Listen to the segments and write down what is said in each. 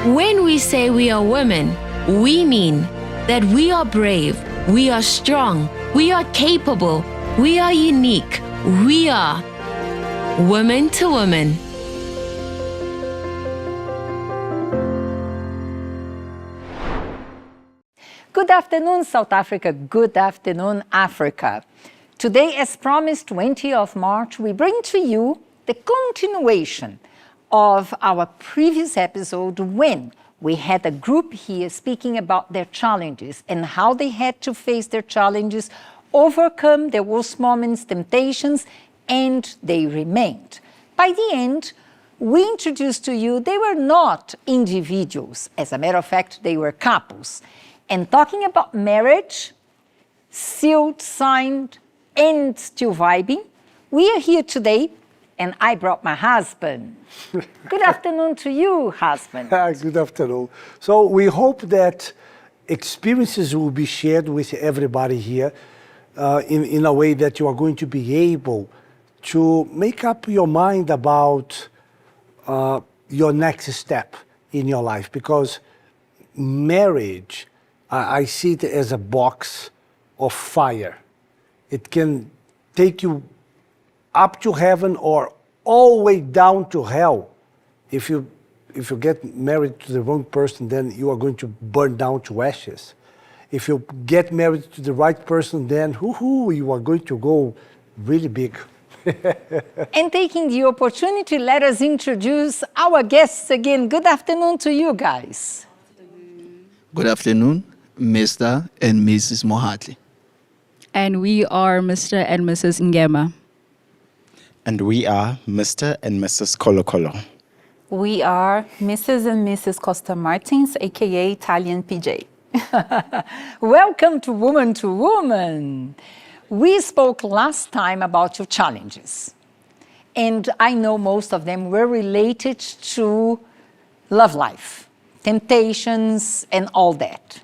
When we say we are women, we mean that we are brave, we are strong, we are capable, we are unique, we are woman to woman. Good afternoon, South Africa. Good afternoon, Africa. Today, as promised, 20th of March, we bring to you the continuation of our previous episode when we had a group here speaking about their challenges and how they had to face their challenges, overcome their worst moments, temptations, and they remained. By the end, we introduced to you they were not individuals. As a matter of fact, they were couples. And talking about marriage, sealed, signed, and still vibing, we are here today, and I brought my husband. Good afternoon to you, husband. Good afternoon. So we hope that experiences will be shared with everybody here in a way that you are going to be able to make up your mind about your next step in your life. Because marriage, I see it as a box of fire. It can take you up to heaven or all the way down to hell. If you get married to the wrong person, then you are going to burn down to ashes. If you get married to the right person, then you are going to go really big. And taking the opportunity, let us introduce our guests again. Good afternoon to you guys. Good afternoon, Mr. and Mrs. Mohatli. And we are Mr. and Mrs. Ngema. And we are Mr. and Mrs. Kolokolo. We are Mrs. and Mrs. Costa Martins, aka Italian PJ. Welcome to Woman. We spoke last time about your challenges. And I know most of them were related to love life, temptations, and all that.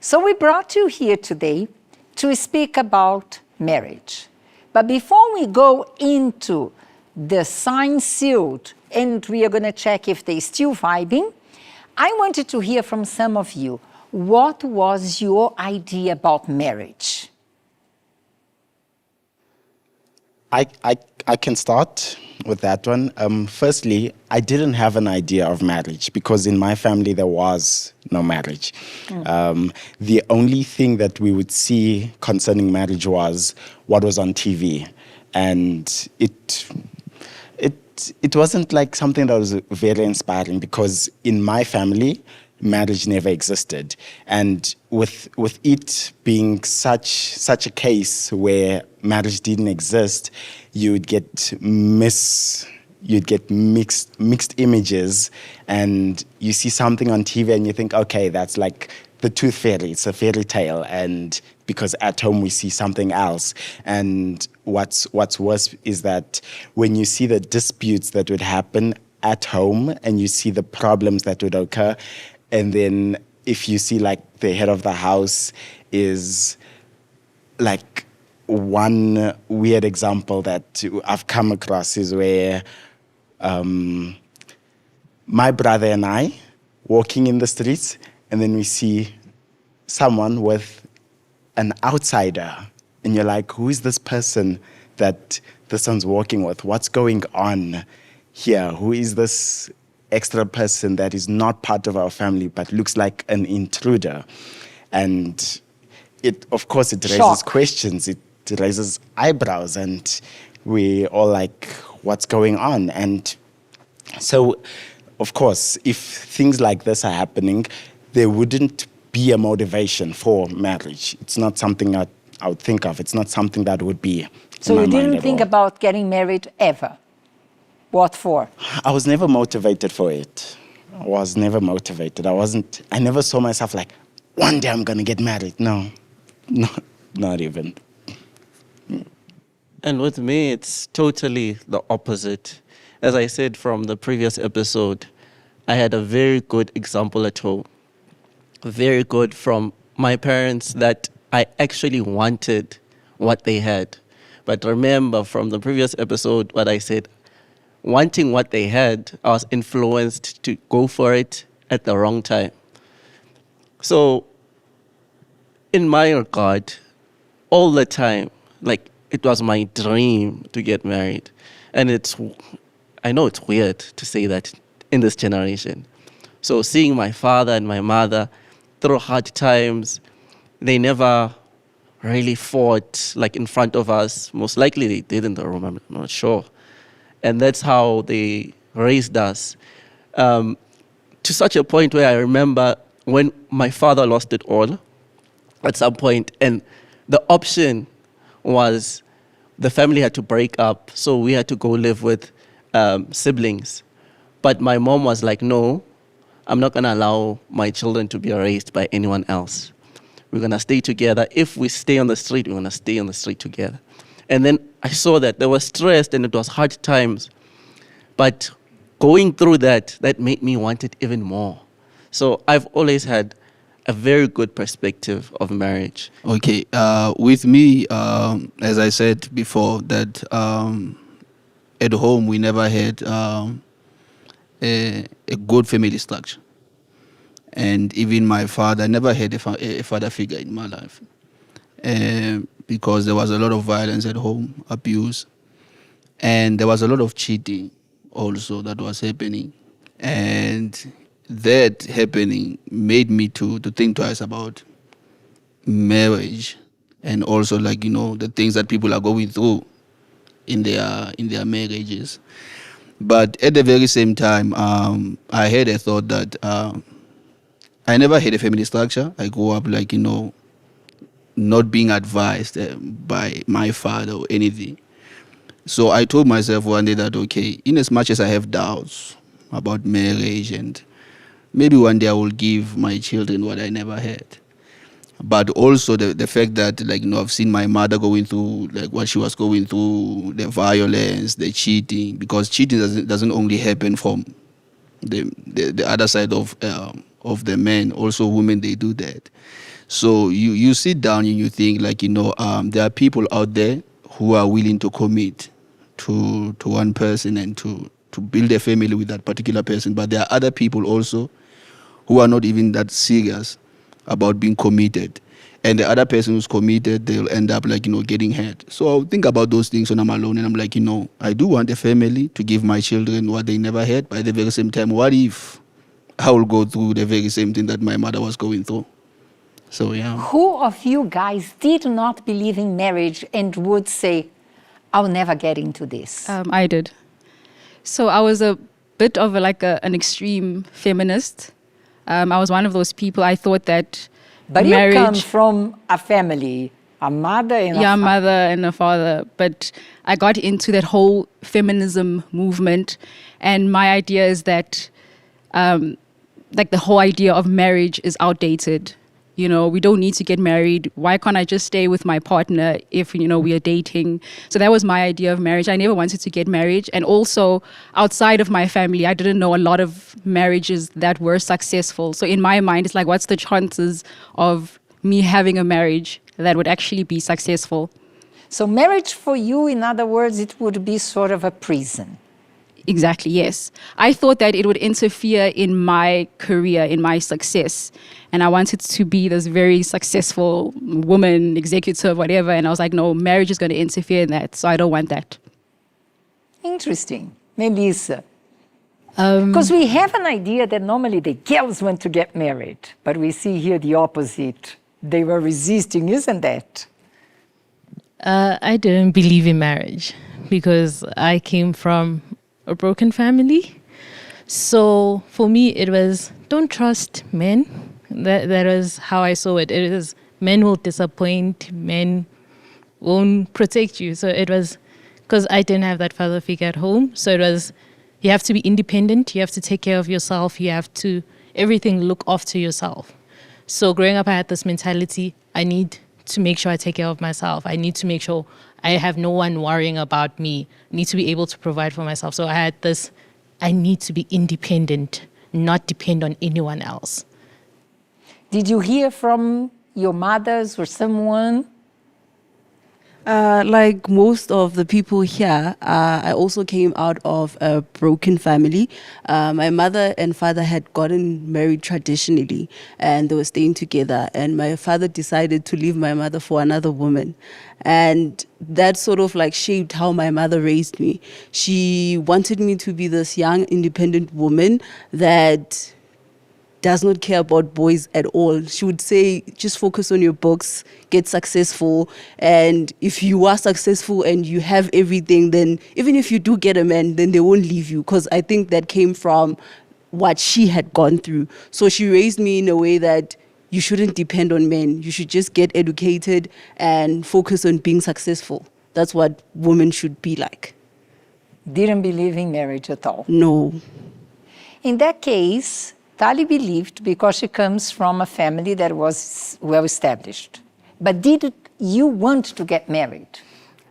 So we brought you here today to speak about marriage. But before we go into the sign sealed, and we are going to check if they're still vibing, I wanted to hear from some of you. What was your idea about marriage? I can start with that one. Firstly, I didn't have an idea of marriage because in my family there was no marriage. The only thing that we would see concerning marriage was what was on TV. And it wasn't like something that was very inspiring because in my family, marriage never existed. And with it being such a case where marriage didn't exist, you'd get mixed images, and you see something on TV and you think, okay, that's like the tooth fairy, it's a fairy tale, and because at home we see something else. And what's worse is that when you see the disputes that would happen at home and you see the problems that would occur, and then if you see like the head of the house is like one weird example that I've come across is where my brother and I walking in the streets, and then we see someone with an outsider, and you're like, who is this person that this one's walking with? What's going on here? Who is this extra person that is not part of our family but looks like an intruder? And of course it raises questions, it raises eyebrows, and we all like, what's going on? And so of course if things like this are happening, there wouldn't be a motivation for marriage. It's not something I would think of. It's not something that would be So you didn't think about getting married ever? What for? I was never motivated for it. I was never motivated. I never saw myself like, one day I'm going to get married. No, not even. And with me, it's totally the opposite. As I said from the previous episode, I had a very good example at home. Very good from my parents that I actually wanted what they had. But remember from the previous episode what I said, wanting what they had, I was influenced to go for it at the wrong time. So, in my regard, all the time, like, it was my dream to get married. And I know it's weird to say that in this generation. So seeing my father and my mother through hard times, they never really fought like in front of us. Most likely they did in the room, I'm not sure. And that's how they raised us. To such a point where I remember when my father lost it all at some point, and the option was the family had to break up, so we had to go live with siblings. But my mom was like, no, I'm not going to allow my children to be raised by anyone else. We're going to stay together. If we stay on the street, we're going to stay on the street together. And then I saw that they were stressed and it was hard times. But going through that made me want it even more. So I've always had a very good perspective of marriage. Okay, with me, as I said before, that at home we never had a good family structure. And even my father, I never had a father figure in my life. Because there was a lot of violence at home, abuse. And there was a lot of cheating also that was happening. And that happening made me to think twice about marriage, and also the things that people are going through in their marriages. But at the very same time, I had a thought that I never had a family structure. I grew up not being advised by my father or anything. So I told myself one day that, okay, in as much as I have doubts about marriage, and maybe one day I will give my children what I never had. But also the fact that I've seen my mother going through what she was going through, the violence, the cheating, because cheating doesn't only happen from the other side of the men. Also women, they do that. So you sit down and you think there are people out there who are willing to commit to one person and to build a family with that particular person. But there are other people also who are not even that serious about being committed. And the other person who's committed, they'll end up getting hurt. So I'll think about those things when I'm alone, and I'm like, I do want a family to give my children what they never had. But at the very same time, what if I will go through the very same thing that my mother was going through? So yeah. Who of you guys did not believe in marriage and would say, I'll never get into this? I did. So I was a bit of an extreme feminist. I was one of those people. I thought that but marriage, you come from a family, a mother and a mother and a father. But I got into that whole feminism movement, and my idea is that, the whole idea of marriage is outdated. We don't need to get married. Why can't I just stay with my partner if, we are dating? So that was my idea of marriage. I never wanted to get married. And also, outside of my family, I didn't know a lot of marriages that were successful. So in my mind, it's what's the chances of me having a marriage that would actually be successful? So marriage for you, in other words, it would be sort of a prison. Exactly, yes. I thought that it would interfere in my career, in my success. And I wanted to be this very successful woman, executive, whatever. And I was like, no, marriage is going to interfere in that. So I don't want that. Interesting. Melissa. Because we have an idea that normally the girls want to get married. But we see here the opposite. They were resisting, isn't that? I didn't believe in marriage because I came from a broken family. So for me, it was don't trust men. That was how I saw it. It is men will disappoint, men won't protect you. So it was because I didn't have that father figure at home. So it was you have to be independent. You have to take care of yourself. You have to everything look after yourself. So growing up, I had this mentality. I need to make sure I take care of myself. I need to make sure I have no one worrying about me. I need to be able to provide for myself. So I had this, I need to be independent, not depend on anyone else. Did you hear from your mothers or someone? Like most of the people here, I also came out of a broken family. My mother and father had gotten married traditionally and they were staying together. And my father decided to leave my mother for another woman. And that sort of like shaped how my mother raised me. She wanted me to be this young, independent woman that does not care about boys at all. She would say, just focus on your books, get successful. And if you are successful and you have everything, then even if you do get a man, then they won't leave you. Because I think that came from what she had gone through. So she raised me in a way that you shouldn't depend on men. You should just get educated and focus on being successful. That's what women should be like. Didn't believe in marriage at all. No. In that case, Tali believed because she comes from a family that was well established. But did you want to get married?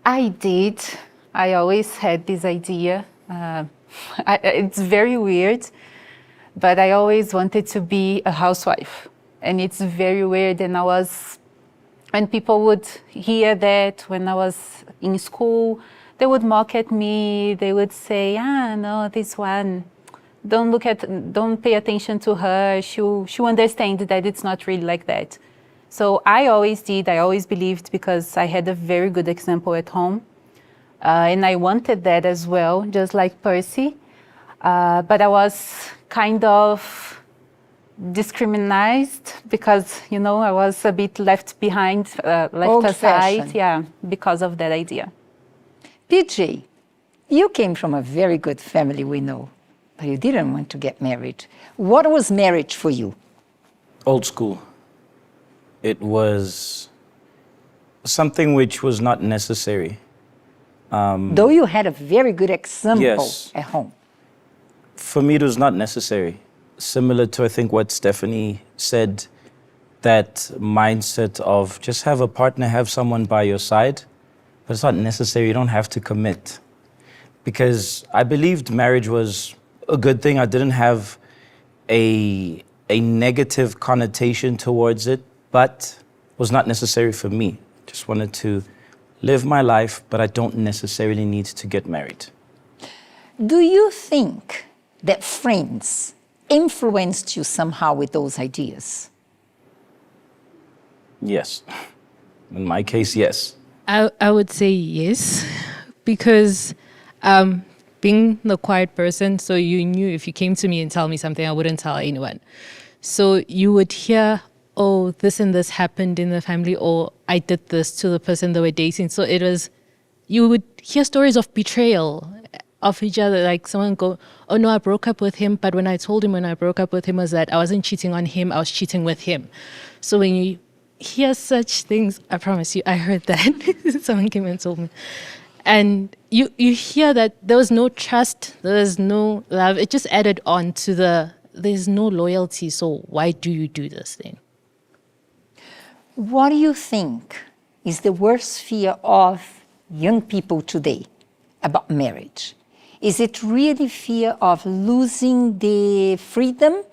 I did. I always had this idea. It's very weird, but I always wanted to be a housewife. And it's very weird. And when people would hear that when I was in school, they would mock at me. They would say, no, this one, don't pay attention to her. She'll understand that it's not really like that. So I always believed because I had a very good example at home. And I wanted that as well, just like Percy. But I was kind of discriminated because, I was a bit left behind, left aside, because of that idea. PJ, you came from a very good family, we know, but you didn't want to get married. What was marriage for you? Old school. It was something which was not necessary. Though you had a very good example at home. For me, it was not necessary. Similar to, I think, what Stephanie said, that mindset of just have a partner, have someone by your side, but it's not necessary. You don't have to commit. Because I believed marriage was a good thing. I didn't have a negative connotation towards it, but it was not necessary for me. Just wanted to live my life, but I don't necessarily need to get married. Do you think that friends influenced you somehow with those ideas? Yes. In my case, yes. I would say yes, because being the quiet person, so you knew if you came to me and tell me something, I wouldn't tell anyone. So you would hear, oh, this and this happened in the family, or I did this to the person they were dating. So it was, you would hear stories of betrayal of each other, like someone go, oh no, I broke up with him, but when I told him when I broke up with him was that I wasn't cheating on him, I was cheating with him. So when you hear such things, I promise you, I heard that. Someone came and told me. And you hear that there was no trust, there was no love. It just added on to there's no loyalty, so why do you do this thing? What do you think is the worst fear of young people today about marriage? Is it really fear of losing the freedom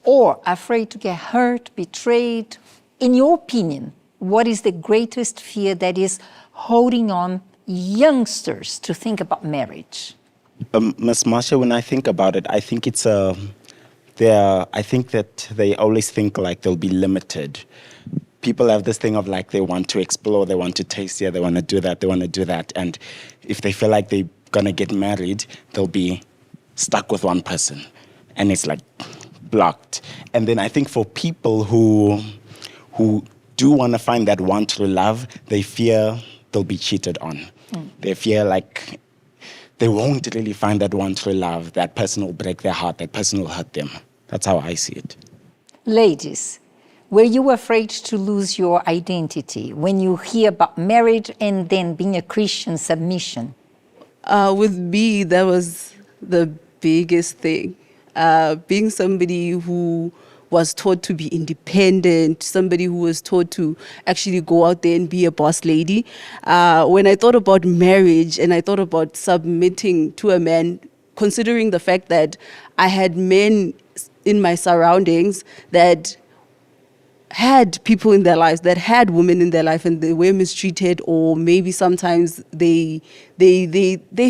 or afraid to get hurt, betrayed? In your opinion, what is the greatest fear that is holding on youngsters to think about marriage? Ms. Marsha, when I think about it, I think it's I think that they always think like they'll be limited. People have this thing of like they want to explore, they want to taste here, they want to do that, they want to do that. And if they feel like they're going to get married, they'll be stuck with one person. And it's like blocked. And then I think for people who do want to find that one true love, they fear they'll be cheated on. They fear like they won't really find that one true love. That person will break their heart, that person will hurt them. That's how I see it. Ladies, were you afraid to lose your identity when you hear about marriage and then being a Christian submission? With me, that was the biggest thing. Being somebody who was taught to be independent, somebody who was taught to actually go out there and be a boss lady. When I thought about marriage and I thought about submitting to a man, considering the fact that I had men in my surroundings that had people in their lives, that had women in their life, and they were mistreated, or maybe sometimes they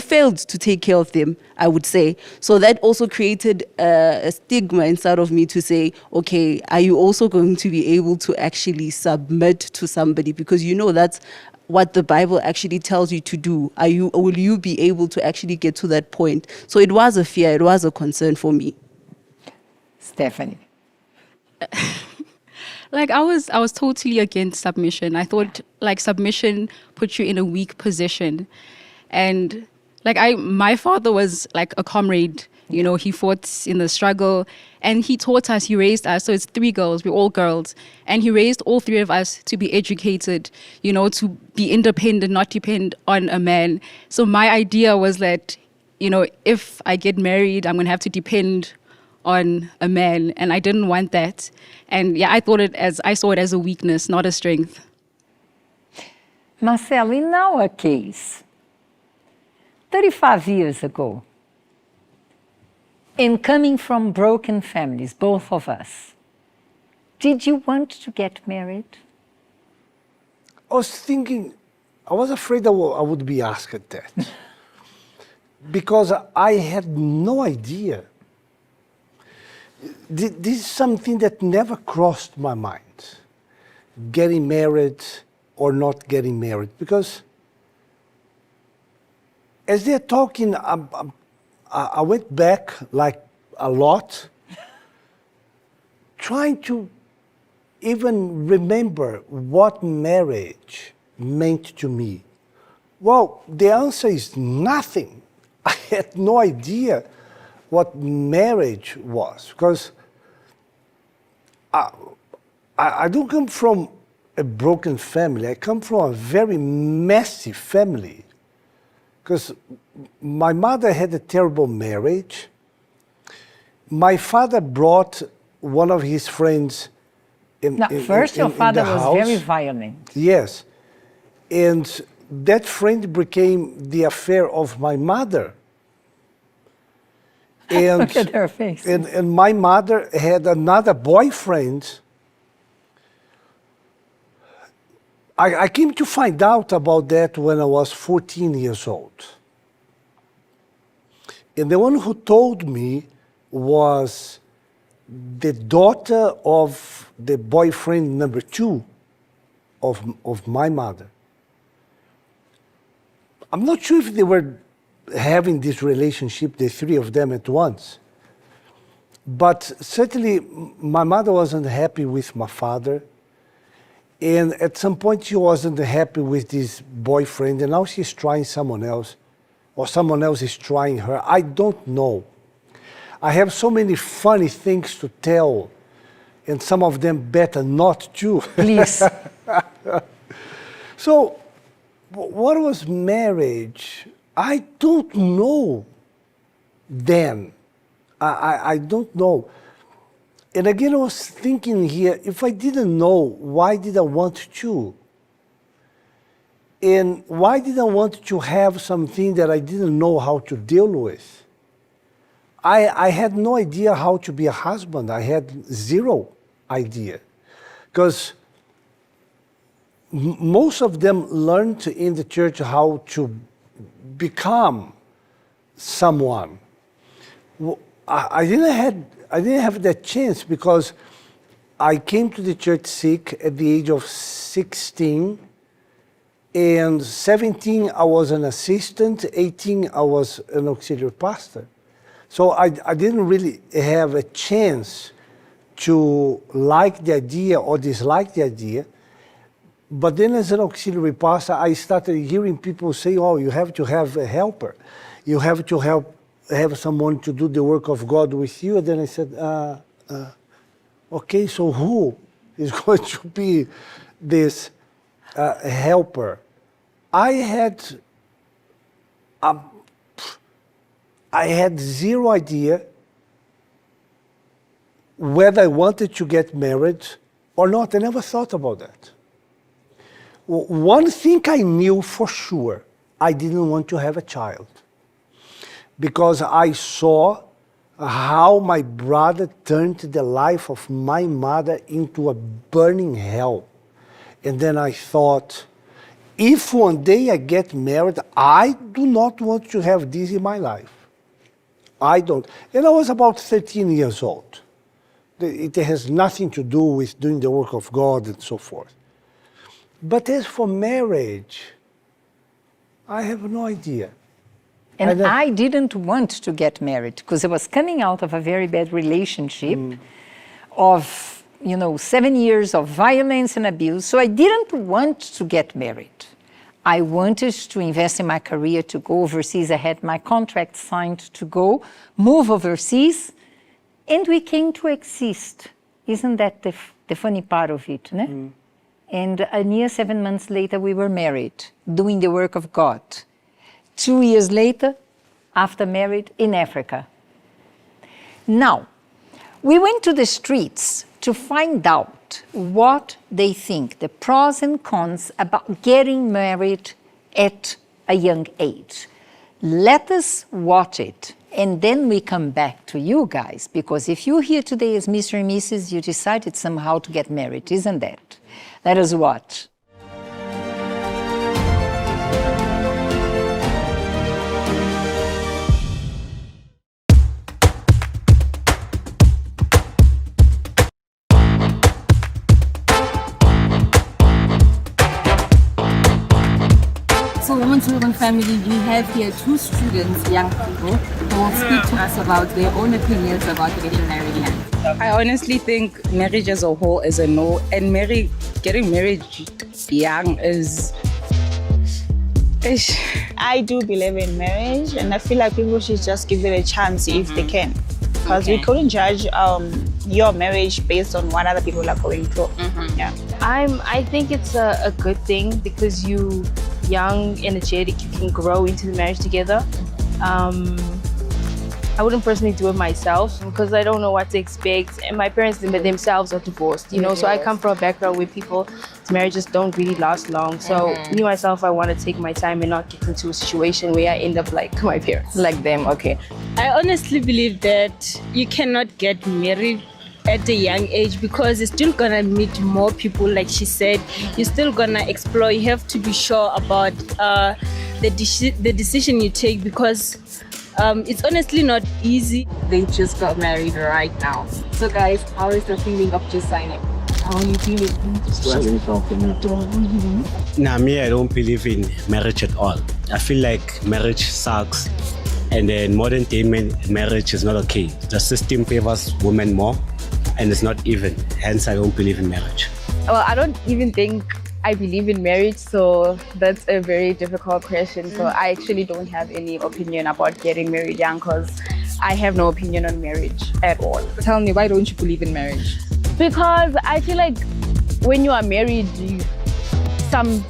failed to take care of them, I would say. So that also created a stigma inside of me to say, okay, are you also going to be able to actually submit to somebody? Because you know that's what the Bible actually tells you to do. Will you be able to actually get to that point? So it was a fear, it was a concern for me. Stephanie. Like I was totally against submission. I thought like submission puts you in a weak position. And like my father was like a comrade, you know, he fought in the struggle and he taught us, he raised us. So it's 3 girls, we're all girls. And he raised all 3 of us to be educated, you know, to be independent, not depend on a man. So my idea was that, you know, if I get married, I'm going to have to depend on a man, and I didn't want that. And yeah, I saw it as a weakness, not a strength. Marcelo, in our case, 35 years ago, and coming from broken families, both of us, did you want to get married? I was thinking, I was afraid I would be asked that. Because I had no idea. This is something that never crossed my mind, getting married or not getting married. Because as they're talking, I went back like a lot, trying to even remember what marriage meant to me. Well, the answer is nothing. I had no idea what marriage was, because I don't come from a broken family. I come from a very messy family, because my mother had a terrible marriage. My father brought one of his friends in First, your father the was house. very violent. Yes, and that friend became the affair of my mother. And, Look at her face. And my mother had another boyfriend. I came to find out about that when I was 14 years old. And the one who told me was the daughter of the boyfriend number 2 of my mother. I'm not sure if they were having this relationship, the 3 of them at once. But certainly, my mother wasn't happy with my father. And at some point, she wasn't happy with this boyfriend. And now she's trying someone else, or someone else is trying her. I don't know. I have so many funny things to tell, and some of them better not to. Please. So, what was marriage? I don't know then. I don't know. And again, I was thinking here, if I didn't know, why did I want to? And why did I want to have something that I didn't know how to deal with? I had no idea how to be a husband. I had 0 idea. Because most of them learned in the church how to become someone. I didn't have that chance, because I came to the church sick at the age of 16, and 17 I was an assistant, 18 I was an auxiliary pastor. So I didn't really have a chance to like the idea or dislike the idea. But then as an auxiliary pastor, I started hearing people say, oh, you have to have a helper. You have to have someone to do the work of God with you. And then I said, okay, so who is going to be this helper? I had 0 idea whether I wanted to get married or not. I never thought about that. One thing I knew for sure, I didn't want to have a child, because I saw how my brother turned the life of my mother into a burning hell. And then I thought, if one day I get married, I do not want to have this in my life. I don't. And I was about 13 years old. It has nothing to do with doing the work of God and so forth. But as for marriage, I have no idea. And I didn't want to get married because I was coming out of a very bad relationship of, 7 years of violence and abuse. So I didn't want to get married. I wanted to invest in my career, to go overseas. I had my contract signed to go, move overseas, and we came to exist. Isn't that the funny part of it, né? And a year, 7 months later, we were married, doing the work of God. 2 years later, after married, in Africa. Now, we went to the streets to find out what they think, the pros and cons about getting married at a young age. Let us watch it, and then we come back to you guys, because if you're here today as Mr. and Mrs., you decided somehow to get married, isn't that? Let us watch. So, Women's Urban Family, we have here 2 students, young people, who will speak to us about their own opinions about getting married young. I honestly think marriage as a whole is a no, and getting married young is. I do believe in marriage, and I feel like people should just give it a chance if they can, because we couldn't judge your marriage based on what other people are going through. Yeah, I think it's a good thing because you young, energetic, you can grow into the marriage together. I wouldn't personally do it myself because I don't know what to expect, and my parents themselves are divorced, so I come from a background where people's marriages don't really last long. So me myself, I want to take my time and not get into a situation where I end up like my parents. Like them, okay. I honestly believe that you cannot get married at a young age because you're still gonna meet more people, like she said. You're still gonna explore. You have to be sure about the decision you take because it's honestly not easy. They just got married right now. So guys, how is the feeling of just signing? How are you feeling? Nah, me, I don't believe in marriage at all. I feel like marriage sucks, and then modern day marriage is not okay. The system favors women more, and it's not even. Hence, I don't believe in marriage. Well, I don't even think I believe in marriage, so that's a very difficult question. So I actually don't have any opinion about getting married young because I have no opinion on marriage at all. Tell me, why don't you believe in marriage? Because I feel like when you are married, some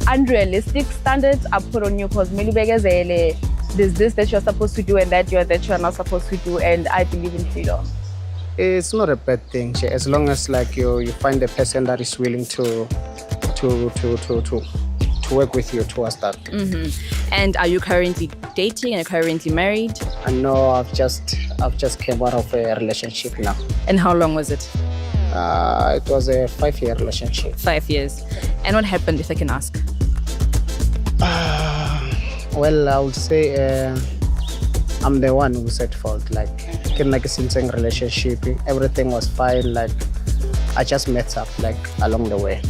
unrealistic standards are put on you because there's this that you're supposed to do and that you're not supposed to do, and I believe in freedom. It's not a bad thing, as long as like you find a person that is willing to work with you towards that. And are you currently dating and currently married? No, I've just came out of a relationship now. And how long was it? It was a 5-year relationship. 5 years. And what happened, if I can ask? Well, I would say I'm the one who's at fault. Like in a sincere relationship, everything was fine. Like I just messed up like along the way.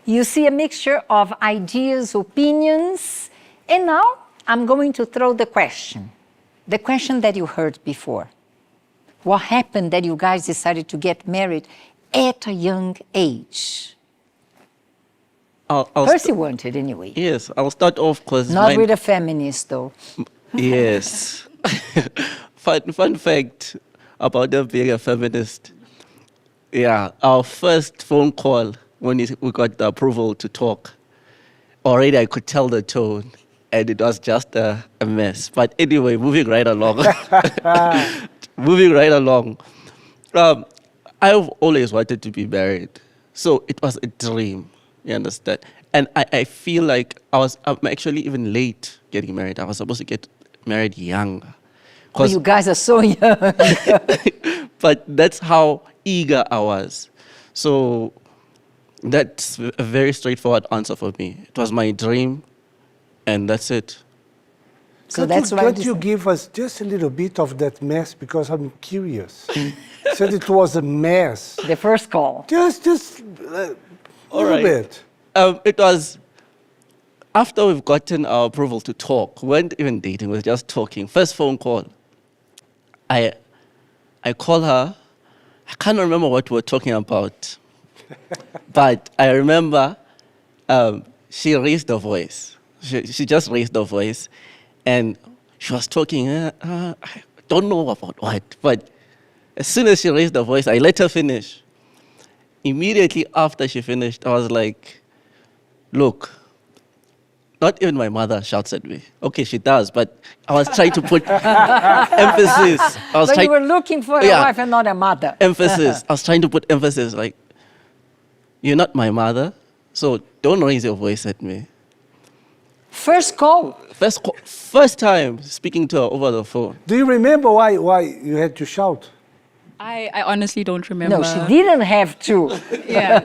You see a mixture of ideas, opinions, and now I'm going to throw the question that you heard before. What happened that you guys decided to get married at a young age? Percy wanted anyway. Yes, I'll start off because not with a feminist though. Yes. Fun fact about them being a feminist. Yeah, our first phone call when we got the approval to talk, already I could tell the tone, and it was just a mess. But anyway, moving right along. I've always wanted to be married So it was a dream, you understand? And I feel like I'm actually even late getting married. I was supposed to get married younger. Oh, you guys are so young. But that's how eager I was. So that's a very straightforward answer for me. It was my dream, and that's it. So that's why Could you give us just a little bit of that mess, because I'm curious. Said it was a mess. The first call. Just a little bit. It was after we've gotten our approval to talk. We weren't even dating, we were just talking. First phone call. I call her. I can't remember what we were talking about. But I remember she raised her voice. She just raised her voice. And she was talking, I don't know about what. But as soon as she raised her voice, I let her finish. Immediately after she finished, I was like, look, not even my mother shouts at me. Okay, she does, but I was trying to put emphasis. But you were looking for a wife and not a mother. Emphasis. I was trying to put emphasis, like, you're not my mother, so don't raise your voice at me. First call. First time speaking to her over the phone. Do you remember why you had to shout? I honestly don't remember. No, she didn't have to. Yeah.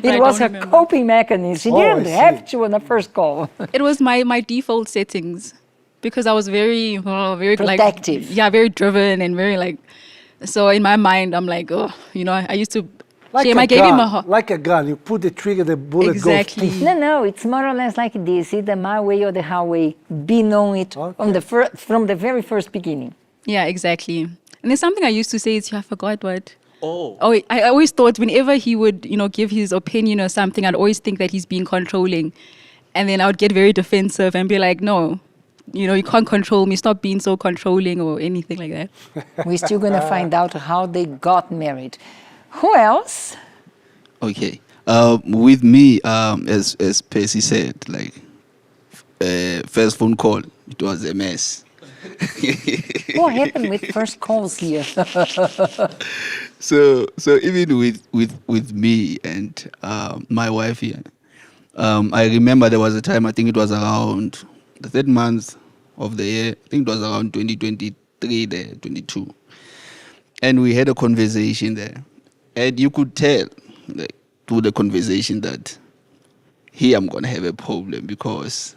It was her coping mechanism. She didn't have to on the first call. It was my default settings because I was very protective. Like, very driven and very like. So in my mind, I'm like, oh, I used to. Like I gave him a like a gun. You put the trigger, the bullet goes. No, it's more or less like this: either my way or the highway. Be known it from the very first beginning. Yeah, exactly. And there's something I used to say, I forgot what. Oh, I always thought whenever he would, give his opinion or something, I'd always think that he's being controlling. And then I would get very defensive and be like, no, you can't control me. Stop being so controlling or anything like that. We're still going to find out how they got married. Who else? Okay. With me, as Percy said, like, first phone call, it was a mess. What happened with first calls here? So even with me and my wife here, I remember there was a time, I think it was around the 3rd month of the year, I think it was around 2023 there, 22. And we had a conversation there. And you could tell, like, through the conversation that here I'm going to have a problem because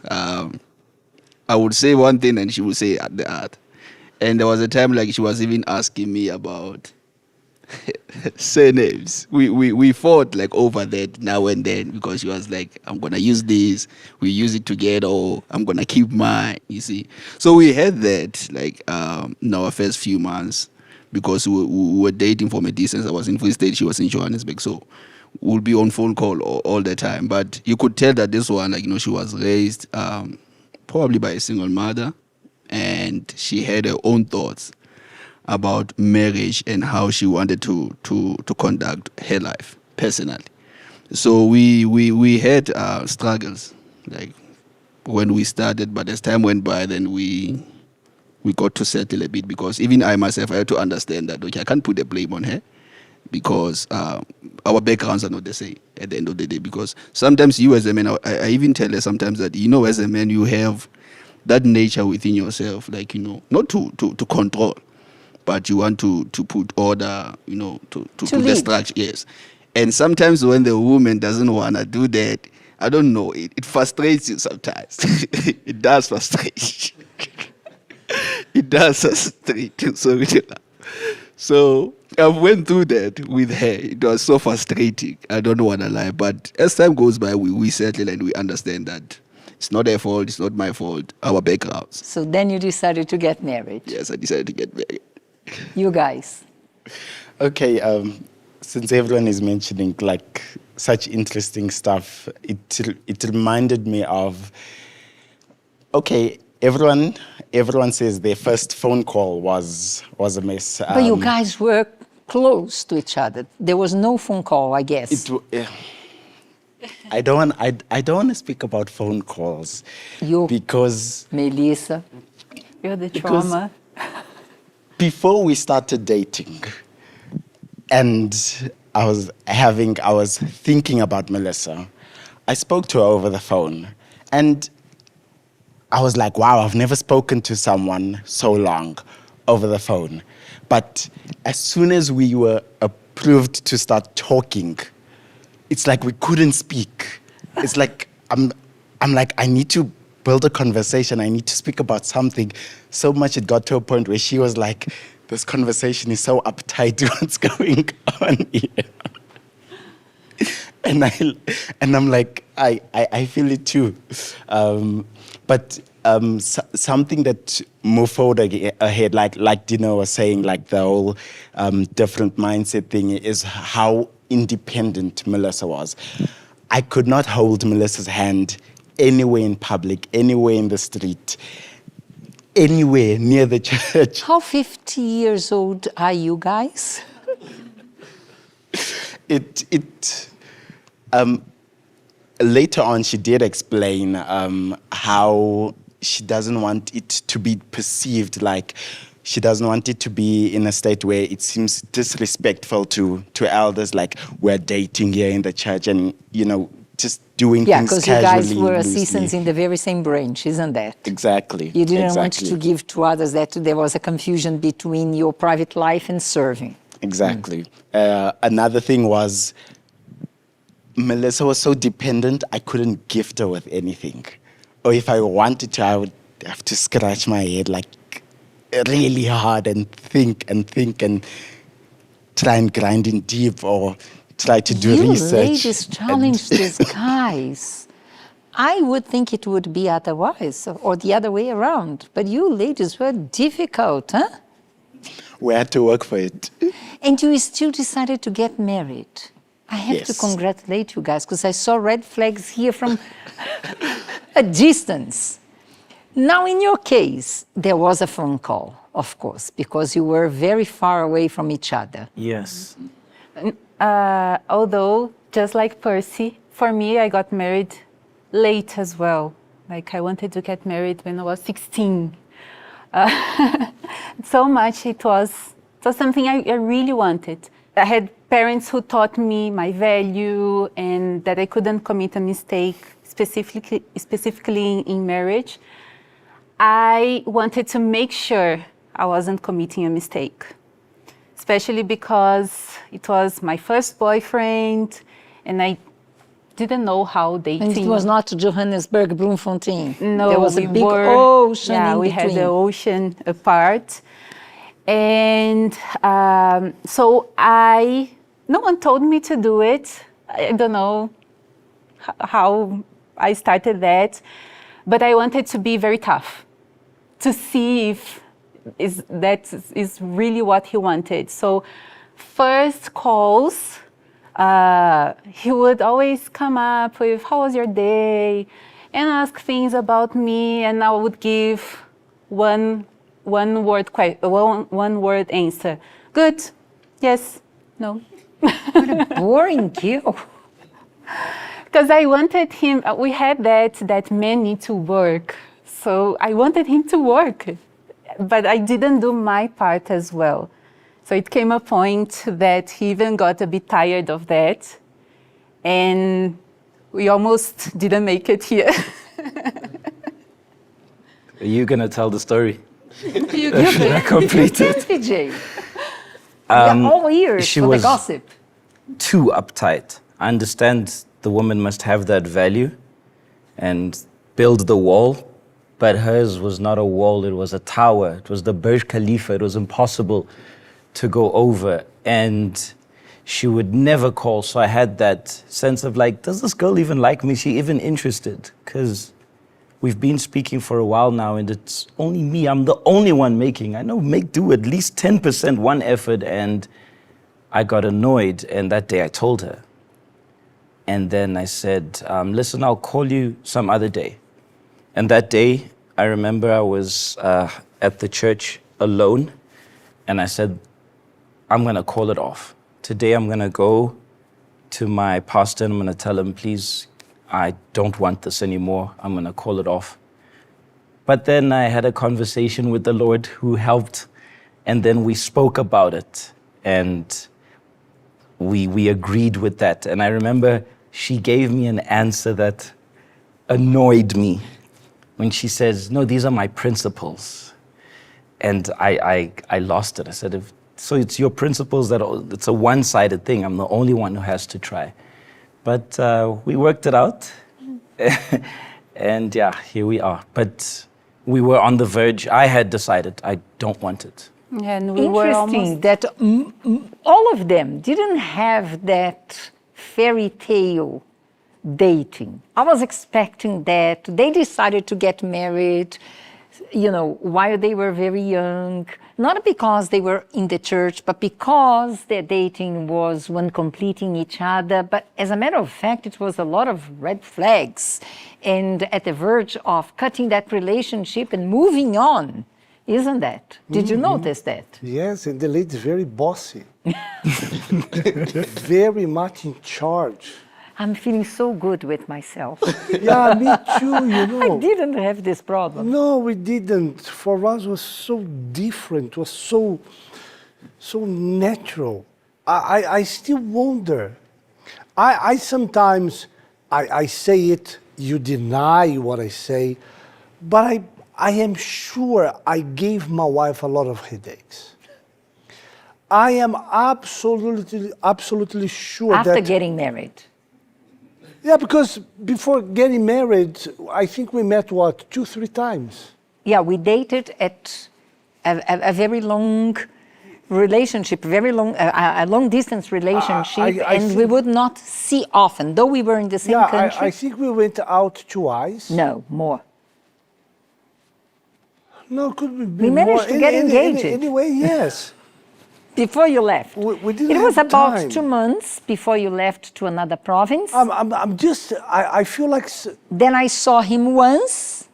I would say one thing and she would say the other. And there was a time like she was even asking me about surnames. We fought like over that now and then because she was like, I'm going to use this, we use it together, or I'm going to keep mine, you see. So we had that like in our first few months because we were dating from a distance. I was in Free State, she was in Johannesburg. So we'll be on phone call all the time. But you could tell that this one, like, she was raised probably by a single mother, and she had her own thoughts about marriage and how she wanted to conduct her life personally. So we had struggles like when we started, but as time went by, then we got to settle a bit because even I myself, I had to understand that, okay, I can't put the blame on her because our backgrounds are not the same at the end of the day. Because sometimes you as a man, I even tell her sometimes that, as a man, you have that nature within yourself, like, not to control, but you want to put order, to put the structure. Yes. And sometimes when the woman doesn't want to do that, I don't know, it frustrates you sometimes. It does frustrate you. It does frustrate you. So I went through that with her. It was so frustrating. I don't want to lie. But as time goes by, we settle and we understand that it's not their fault, it's not my fault, our backgrounds. So then you decided to get married. Yes, I decided to get married. You guys. Okay, since everyone is mentioning like such interesting stuff, it reminded me of, okay, everyone says their first phone call was a mess. But you guys were close to each other. There was no phone call, I guess. I don't want to speak about phone calls. Because Melissa, you're the trauma. Before we started dating, and I was thinking about Melissa. I spoke to her over the phone, and I was like, wow, I've never spoken to someone so long over the phone. But as soon as we were approved to start talking, it's like we couldn't speak. It's like, I'm like, I need to build a conversation. I need to speak about something. So much it got to a point where she was like, this conversation is so uptight. What's going on here? And I'm like, I feel it too. But something that moved forward ahead, like Dino was saying, like the whole different mindset thing, is how independent Melissa was. I could not hold Melissa's hand anywhere in public, anywhere in the street, anywhere near the church. How 50 years old are you guys? Later on, she did explain how she doesn't want it to be perceived like, she doesn't want it to be in a state where it seems disrespectful to elders, like we're dating here in the church and, you know, just doing things because casually. you guys were loosely. assistants in the very same branch, isn't that? Exactly. You didn't want exactly. to give to others that there was a confusion between your private life and serving. Exactly. Another thing was, Melissa was so dependent, I couldn't gift her with anything. Or if I wanted to, I would have to scratch my head like really hard and think and try and grind in deep or try to do research. You ladies challenged these guys. I would think it would be otherwise, or the other way around. But you ladies were difficult, huh? We had to work for it. And you still decided to get married. I have to Yes. congratulate you guys, because I saw red flags here from a distance. Now, in your case, there was a phone call, of course, because you were very far away from each other. Yes. Although, just like Percy, for me, I got married late as well. Like, I wanted to get married when I was 16. So much it was something I really wanted. I had parents who taught me my value and that I couldn't commit a mistake, specifically in marriage. I wanted to make sure I wasn't committing a mistake, especially because it was my first boyfriend and I didn't know how dating. And it was not Johannesburg, Bloemfontein. No, there was a we big were, ocean yeah, in we between. had the ocean apart. And so no one told me to do it. I don't know how I started that, but I wanted to be very tough to see if that is really what he wanted. So first calls, he would always come up with, how was your day? And ask things about me, and I would give one word answer. Good, yes, no. What a boring girl. Because I wanted him, we had that men need to work. So I wanted him to work, but I didn't do my part as well. So it came a point that he even got a bit tired of that. And we almost didn't make it here. Are you going to tell the story? You Should I complete it? PJ. We are all ears she for the was gossip. too uptight. I understand the woman must have that value and build the wall, but hers was not a wall, it was a tower. It was the Burj Khalifa. It was impossible to go over. And she would never call. So I had that sense of like, does this girl even like me? Is she even interested? Because we've been speaking for a while now and it's only me. I'm the only one making. I know make do at least 10% one effort. And I got annoyed. And that day I told her. And then I said, listen, I'll call you some other day. And that day, I remember I was at the church alone. And I said, I'm going to call it off. Today I'm going to go to my pastor and I'm going to tell him, please, I don't want this anymore. I'm going to call it off. But then I had a conversation with the Lord who helped. And then we spoke about it. And we agreed with that. And I remember she gave me an answer that annoyed me when she says, no, these are my principles. And I lost it. I said, so it's your principles it's a one-sided thing. I'm the only one who has to try. But we worked it out. And yeah, here we are. But we were on the verge. I had decided I don't want it. And we interesting that all of them didn't have that fairy tale dating. I was expecting that. They decided to get married, while they were very young, not because they were in the church, but because their dating was one completing each other. But as a matter of fact, it was a lot of red flags and at the verge of cutting that relationship and moving on. Isn't that? Did you notice that? Yes, and the lady's very bossy. Very much in charge. I'm feeling so good with myself. Yeah, me too, I didn't have this problem. No, we didn't. For us, it was so different. It was so natural. I still wonder. I sometimes, I say it, you deny what I say, but I am sure I gave my wife a lot of headaches. I am absolutely sure After that... getting married. Yeah, because before getting married, I think we met, 2-3 times? Yeah, we dated at a very long relationship, a long distance relationship, and we would not see often, though we were in the same country. I think we went out twice. No, more. No, could be we managed more. To get engaged. Anyway, yes. Before you left. We didn't it was have about time. 2 months before you left to another province. I feel like... Then I saw him once.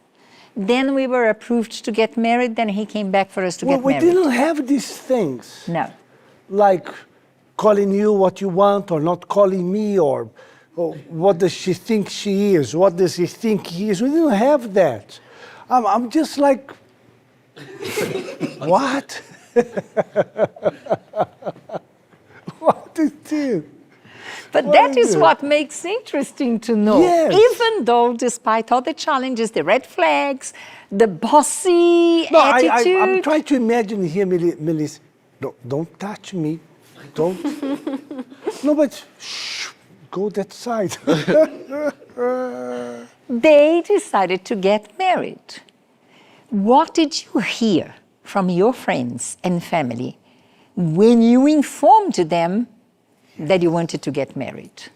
Then we were approved to get married. Then he came back for us to get married. We didn't have these things. No. Like calling you what you want or not calling me or what does she think she is? What does he think he is? We didn't have that. I'm just like, what? What is this? But that is what makes interesting to know. Yes. Even though, despite all the challenges, the red flags, the bossy attitude. I'm trying to imagine here, Melissa. Don't touch me. Don't. No, but shh, go that side. They decided to get married. What did you hear from your friends and family when you informed them that you wanted to get married?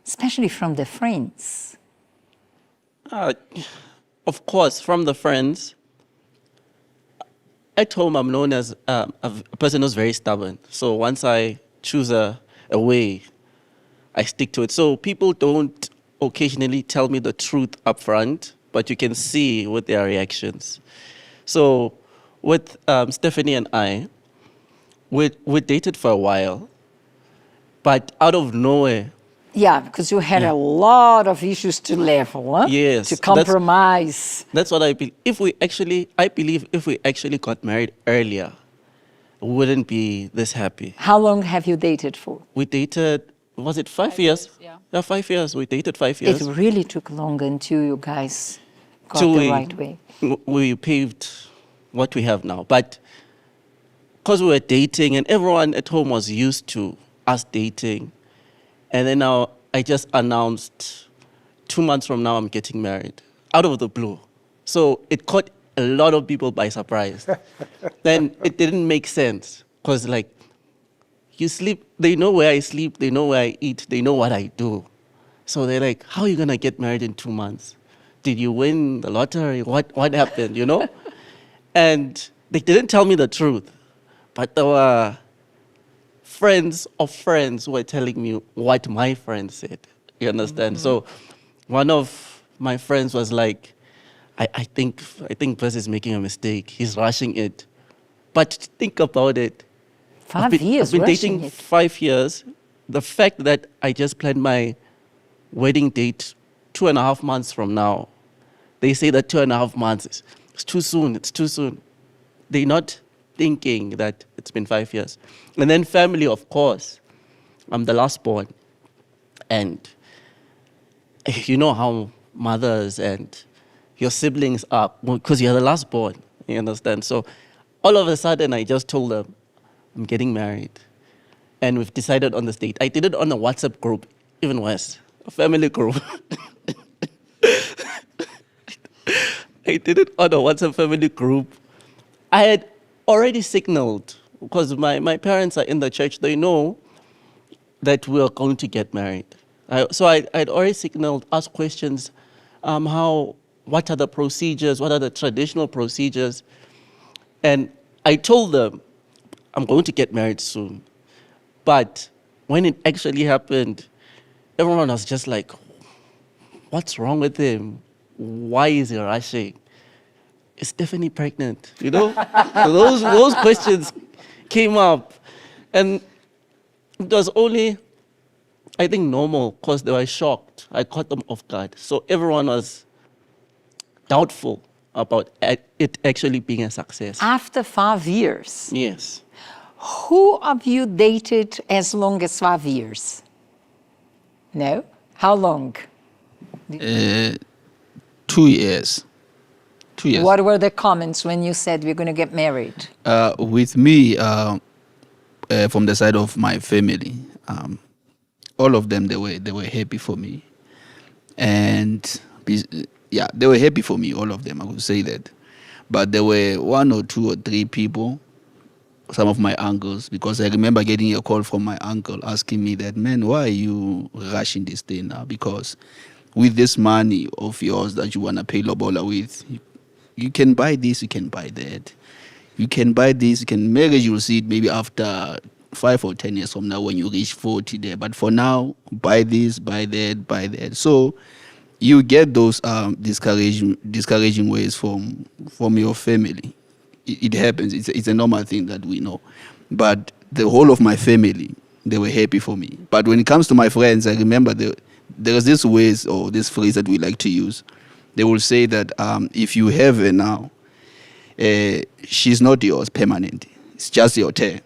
Especially from the friends. Of course, from the friends. At home, I'm known as a person who's very stubborn. So once I choose a way, I stick to it. So people don't occasionally tell me the truth up front, but you can see with their reactions. So with Stephanie and I, we dated for a while, but out of nowhere. Yeah, because you had a lot of issues to level, huh? Yes. To compromise. That's what I believe. I believe if we actually got married earlier, we wouldn't be this happy. How long have you dated for? We dated, was it 5 years? Yeah, 5 years. We dated 5 years. It really took long until you guys got the right way. We paved what we have now. But because we were dating and everyone at home was used to us dating, and then now I just announced 2 months from now I'm getting married, out of the blue. So it caught a lot of people by surprise. Then it didn't make sense, because like, you sleep, they know where I sleep, they know where I eat, they know what I do. So they're like, how are you gonna get married in 2 months? Did you win the lottery? What happened, you know? And they didn't tell me the truth, but there were friends of friends who were telling me what my friends said, you understand? So one of my friends was like, I think Buzz is making a mistake. He's rushing it. But think about it. 5 years I've been rushing dating it. 5 years. The fact that I just planned my wedding date 2.5 months from now, they say that 2.5 months is too soon. It's too soon. They're not thinking that it's been 5 years. And then family, of course. I'm the last born. And you know how mothers and your siblings are, because you're the last born, you understand? So all of a sudden, I just told them, I'm getting married. And we've decided on this date. I did it on a WhatsApp group, even worse, a family group. I did it on a WhatsApp family group. I had already signaled, because my parents are in the church, they know that we are going to get married. So I'd already signaled, asked questions, what are the procedures, what are the traditional procedures? And I told them, I'm going to get married soon. But when it actually happened, everyone was just like, what's wrong with him? Why is he rushing? Is Stephanie pregnant? You know? So those questions came up. And it was only, I think, normal, because they were shocked. I caught them off guard. So everyone was doubtful about it actually being a success. After 5 years, Yes. who of you dated as long as 5 years? No? How long? 2 years. 2 years. What were the comments when you said we're going to get married? With me, from the side of my family, all of them, they were happy for me. And yeah, they were happy for me, all of them, I would say that. But there were 1 or 2 or 3 people, some of my uncles, because I remember getting a call from my uncle asking me that, man, why are you rushing this thing now? Because with this money of yours that you want to pay lobola with, you can buy this, you can buy that. You can buy this, you can marriage, you'll see it maybe after 5 or 10 years from now when you reach 40 there. But for now, buy this, buy that, buy that. So you get those discouraging ways from your family. It happens. It's a normal thing that we know. But the whole of my family, they were happy for me. But when it comes to my friends, I remember there's this ways or this phrase that we like to use. They will say that if you have her now, she's not yours permanent. It's just your turn.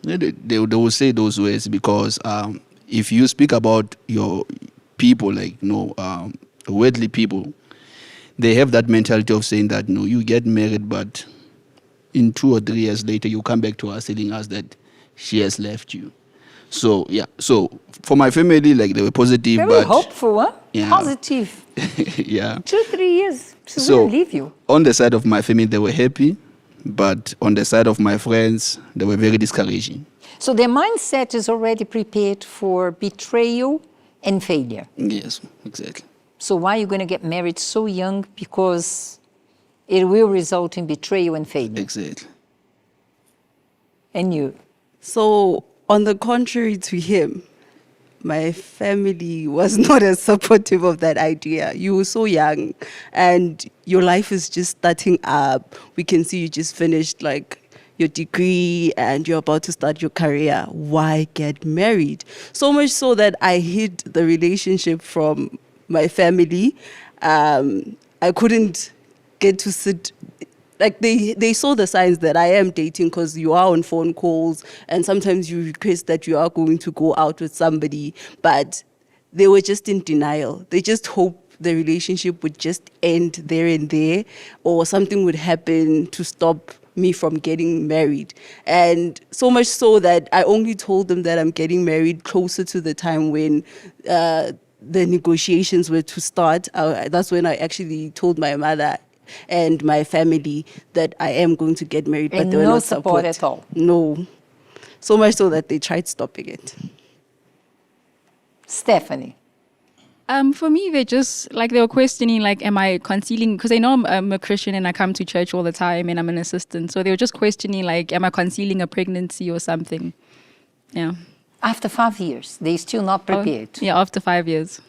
They will say those words because if you speak about your people, like, worldly people, they have that mentality of saying that, you get married, but in 2 or 3 years later, you come back to us telling us that she has left you. So, yeah. So, for my family, like, they were positive, Very but... hopeful, huh? Yeah. Positive. Yeah. 2-3 years. She So, will leave you. on the side of my family, they were happy, but on the side of my friends, they were very discouraging. So their mindset is already prepared for betrayal and failure. Yes, exactly. So why are you going to get married so young? Because it will result in betrayal and failure. Exactly. And you? So, on the contrary to him, my family was not as supportive of that idea. You were so young and your life is just starting up. We can see you just finished like your degree and you're about to start your career. Why get married? So much so that I hid the relationship from my family. I couldn't get to sit. Like they saw the signs that I am dating because you are on phone calls and sometimes you request that you are going to go out with somebody, but they were just in denial. They just hope the relationship would just end there and there, or something would happen to stop me from getting married. And so much so that I only told them that I'm getting married closer to the time when the negotiations were to start. That's when I actually told my mother and my family that I am going to get married, but And they were no not support at all? No. So much so that they tried stopping it. Stephanie? For me, they were questioning, like, am I concealing? Because I know I'm a Christian and I come to church all the time and I'm an assistant. So they were just questioning, like, am I concealing a pregnancy or something? Yeah. After 5 years, they're still not prepared? Yeah, after 5 years.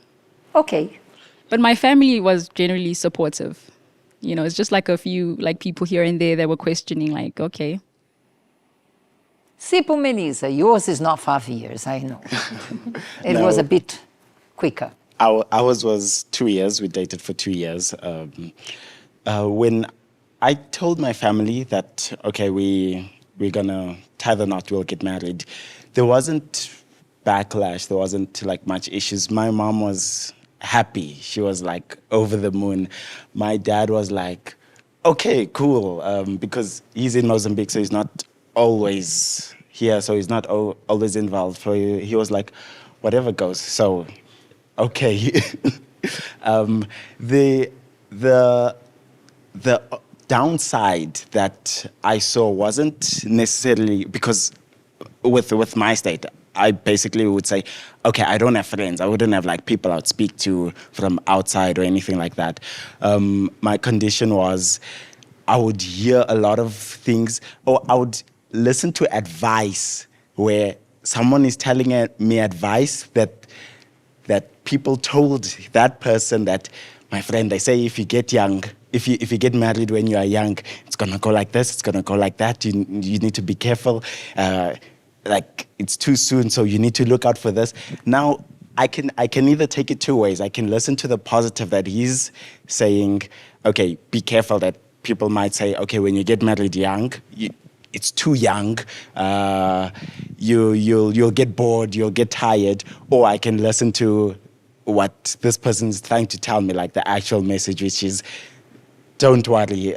Okay. But my family was generally supportive. It's just like a few people here and there that were questioning, like, okay. Sipho Melisa, yours is not 5 years, I know. It was a bit quicker. Ours was 2 years. We dated for 2 years. When I told my family that, okay, we're going to tie the knot, we'll get married, there wasn't backlash. There wasn't like much issues. My mom was happy. She was like over the moon. My dad was like, okay, cool, because he's in Mozambique, so he's not always here, so he's not always involved. So he was like, whatever goes. So, okay. The downside that I saw wasn't necessarily because with my state, I basically would say, okay, I don't have friends. I wouldn't have like people I would speak to from outside or anything like that. My condition was I would hear a lot of things, or I would listen to advice where someone is telling me advice that people told that person that, my friend, they say if you get young, if you get married when you are young, it's gonna go like this, it's gonna go like that. You need to be careful. Like it's too soon, so you need to look out for this. Now I can either take it two ways. I can listen to the positive that he's saying. Okay, be careful that people might say, okay, when you get married young, it's too young. You'll get bored. You'll get tired. Or I can listen to what this person is trying to tell me, like the actual message, which is, don't worry.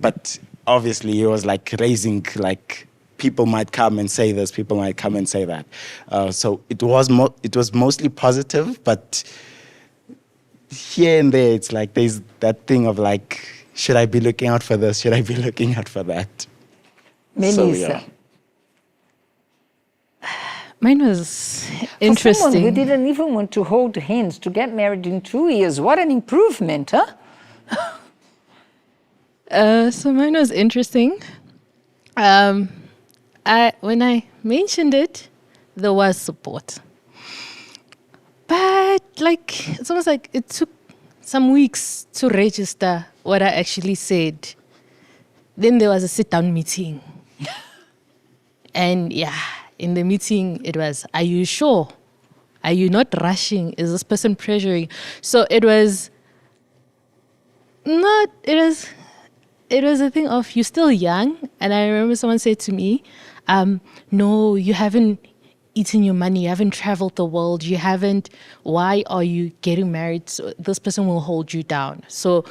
But obviously, he was like raising like. People might come and say this, people might come and say that. So it was mostly positive, but here and there, it's like there's that thing of like, should I be looking out for this? Should I be looking out for that? Melissa. So, yeah. Mine was For interesting. someone who didn't even want to hold hands to get married in 2 years, what an improvement, huh? So mine was interesting. When I mentioned it, there was support. But like it's almost like it took some weeks to register what I actually said. Then there was a sit-down meeting. And yeah, in the meeting it was, are you sure? Are you not rushing? Is this person pressuring? So it was a thing of, you're still young. And I remember someone said to me, no, you haven't eaten your money, you haven't traveled the world, why are you getting married? So this person will hold you down. So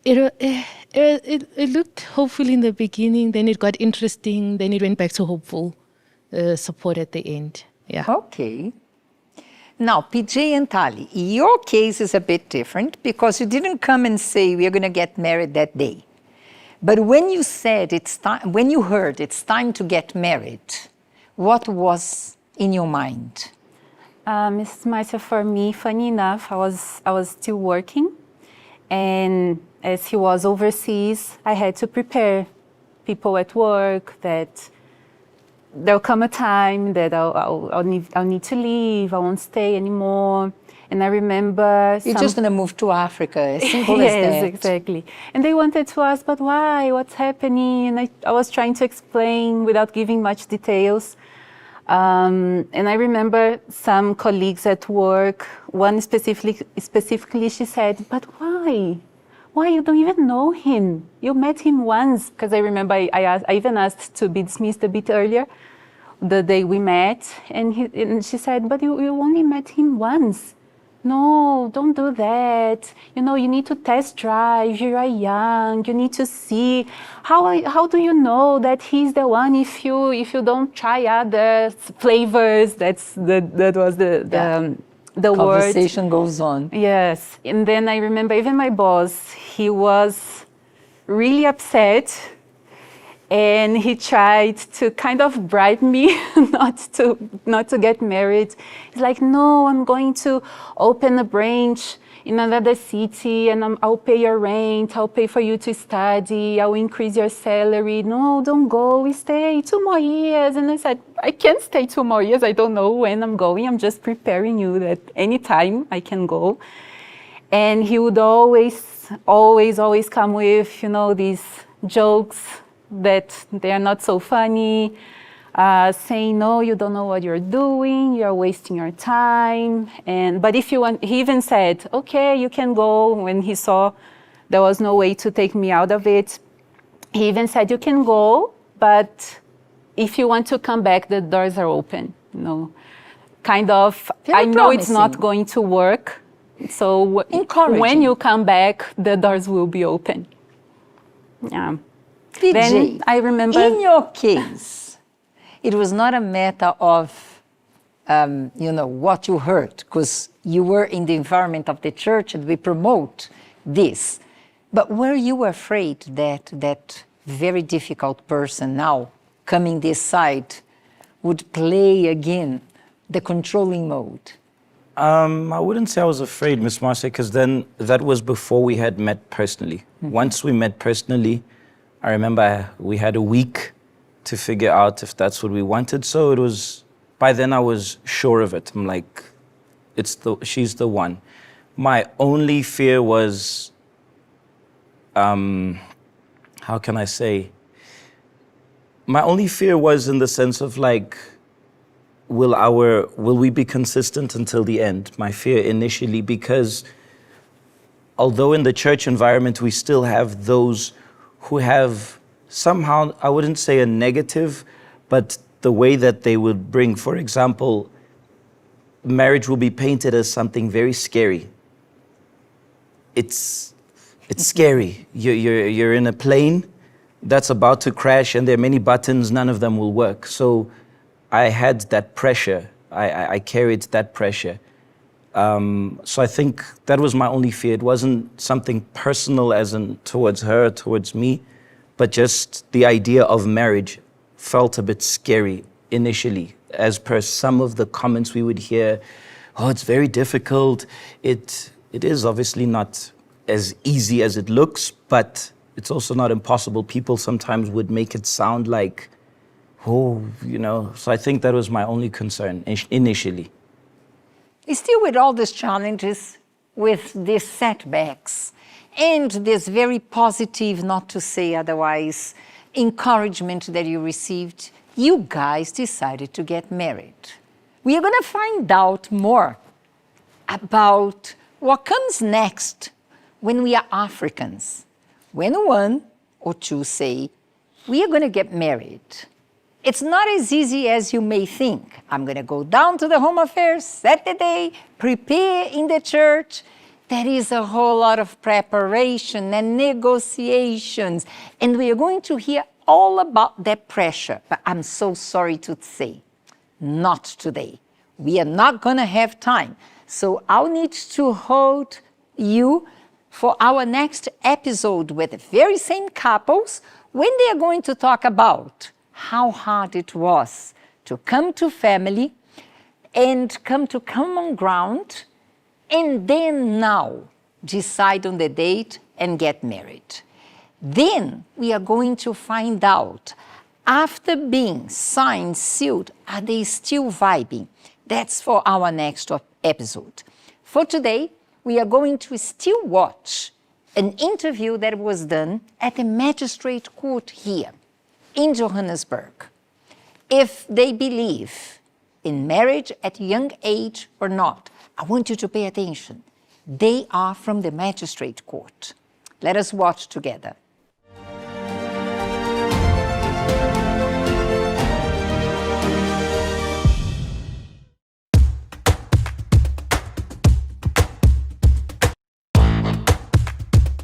it looked hopeful in the beginning, then it got interesting, then it went back to hopeful support at the end. Yeah. Okay. Now, PJ and Tali, your case is a bit different because you didn't come and say we're going to get married that day. But when you said when you heard it's time to get married, what was in your mind? Ms. Marcia, for me, funny enough, I was still working, and as he was overseas, I had to prepare people at work that there'll come a time that I'll need to leave, I won't stay anymore. And I remember You're just going to move to Africa, as simple as that. Yes, exactly. And they wanted to ask, but why? What's happening? And I was trying to explain without giving much details. And I remember some colleagues at work, one specifically, she said, but why? Why? You don't even know him. You met him once. Because I remember I even asked to be dismissed a bit earlier, the day we met. And she said, but you only met him once. No, don't do that. You know, you need to test drive. You are young. You need to see. How do you know that he's the one if you don't try other flavors? That was the word. Conversation goes on. Yes. And then I remember even my boss, he was really upset. And he tried to kind of bribe me not to get married. He's like, no, I'm going to open a branch in another city and I'll pay your rent, I'll pay for you to study, I'll increase your salary. No, don't go, we stay 2 more years. And I said, I can't stay 2 more years. I don't know when I'm going. I'm just preparing you that anytime I can go. And he would always come with, these jokes that they are not so funny, saying, no, you don't know what you're doing, you're wasting your time. But if you want, he even said, okay, you can go. When he saw there was no way to take me out of it, he even said, you can go, but if you want to come back, the doors are open. kind of, Very I know it's not promising. going to work. So Encouraging. when you come back, the doors will be open. Yeah. VJ, Then I remember. in your case, it was not a matter of, what you heard, because you were in the environment of the church and we promote this. But were you afraid that that very difficult person now coming this side would play again the controlling mode? I wouldn't say I was afraid, Miss Marcia, because then that was before we had met personally. Once we met personally, I remember we had a week to figure out if that's what we wanted. So it was, by then I was sure of it. I'm like, she's the one. My only fear was, how can I say? My only fear was in the sense of like, will we be consistent until the end? My fear initially, because although in the church environment we still have those who have somehow, I wouldn't say a negative, but the way that they would bring, for example, marriage will be painted as something very scary. It's scary. You're in a plane that's about to crash and there are many buttons, none of them will work. So I had that pressure. I carried that pressure. So I think that was my only fear. It wasn't something personal as in towards her, towards me, but just the idea of marriage felt a bit scary initially, as per some of the comments we would hear. Oh, it's very difficult. It is obviously not as easy as it looks, but it's also not impossible. People sometimes would make it sound like, oh, so I think that was my only concern initially. Still with all these challenges, with these setbacks, and this very positive, not to say otherwise, encouragement that you received, you guys decided to get married. We are going to find out more about what comes next when we are Africans. When one or two say, we are going to get married. It's not as easy as you may think. I'm going to go down to the Home Affairs, set the day, prepare in the church. There is a whole lot of preparation and negotiations, and we are going to hear all about that pressure. But I'm so sorry to say, not today. We are not going to have time. So I'll need to hold you for our next episode with the very same couples when they are going to talk about how hard it was to come to family and come to common ground and then now decide on the date and get married. Then we are going to find out, after being signed, sealed, are they still vibing? That's for our next episode. For today, we are going to still watch an interview that was done at the magistrate court here in Johannesburg. If they believe in marriage at a young age or not, I want you to pay attention. They are from the magistrate court. Let us watch together.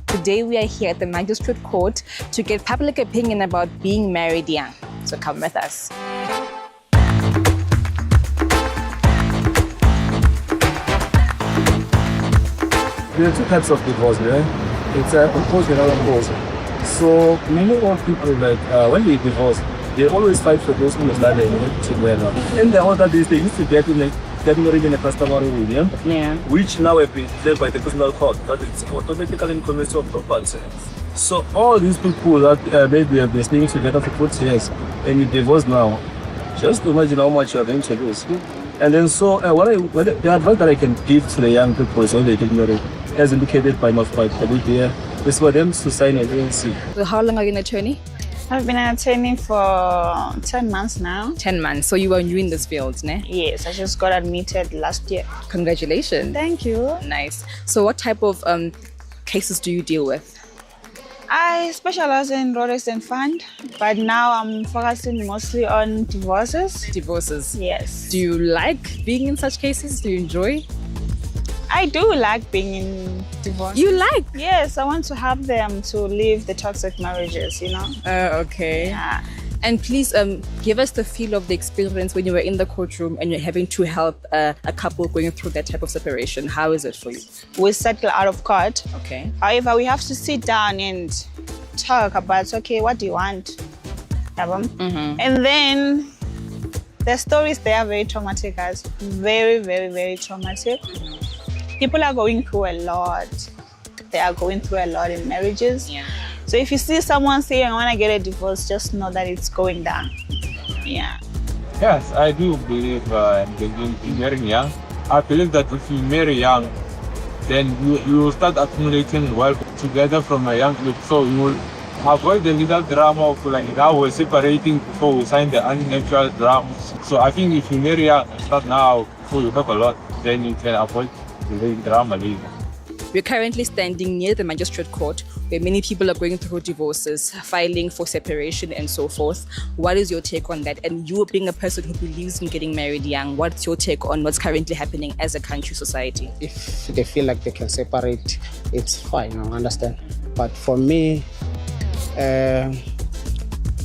Today we are here at the Magistrate Court to get public opinion about being married young. So come with us. There are two types of divorce, right? It's a proposed and unproposed. So many old people, when they divorce, they always fight for those who are together. In the older days, they used to get married in a customary union, which now have been declared by the criminal court, but it's automatically in convention of property. So all these people that maybe have been staying together for 40 years and you divorce now, just imagine how much you are going to lose. And then so the advice that I can give to the young people is when they get married, as indicated by my colleague here, is for them to sign an ANC. So how long are you an attorney? I've been an attorney for 10 months now. 10 months. So you were new in this field, ne? Yes, I just got admitted last year. Congratulations. Thank you. Nice. So what type of cases do you deal with? I specialize in Rhodes and Fund, but now I'm focusing mostly on divorces. Divorces? Yes. Do you like being in such cases? Do you enjoy? I do like being in divorce. You like? Yes, I want to help them to leave the toxic marriages, you know? Okay. Yeah. And please give us the feel of the experience when you were in the courtroom and you're having to help a couple going through that type of separation. How is it for you? We settle out of court. Okay. However, we have to sit down and talk about, okay, what do you want? Mm-hmm. And then the stories, they are very traumatic, guys. Very, very, very traumatic. People are going through a lot. They are going through a lot in marriages. Yeah. So if you see someone saying, I want to get a divorce, just know that it's going down. Yeah. Yes, I do believe in marrying young. I believe that if you marry young, then you will start accumulating wealth together from a young age. So you will avoid the little drama of like now we're separating before we sign the unnatural drama. So I think if you marry young, start now before you have a lot, then you can avoid the drama later. We're currently standing near the magistrate court where many people are going through divorces, filing for separation and so forth. What is your take on that? And you being a person who believes in getting married young, what's your take on what's currently happening as a country society? If they feel like they can separate, it's fine, I understand. But for me, I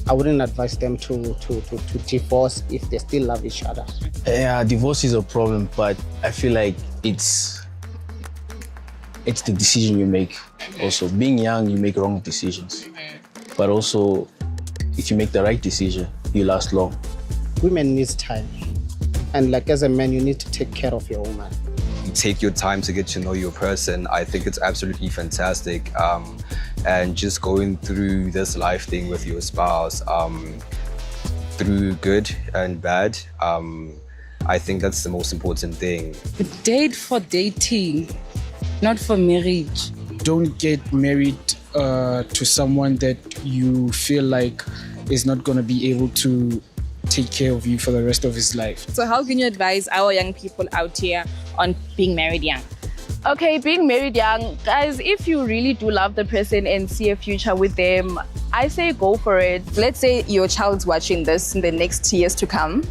wouldn't advise them to divorce if they still love each other. Yeah, divorce is a problem, but I feel like it's the decision you make. Also, being young, you make wrong decisions. But also, if you make the right decision, you last long. Women need time. And like as a man, you need to take care of your woman. You take your time to get to know your person. I think it's absolutely fantastic. And just going through this life thing with your spouse, through good and bad, I think that's the most important thing. Date for dating, not for marriage. Don't get married to someone that you feel like is not going to be able to take care of you for the rest of his life. So how can you advise our young people out here on being married young? Okay, being married young, guys, if you really do love the person and see a future with them, I say go for it. Let's say your child's watching this in the next years to come,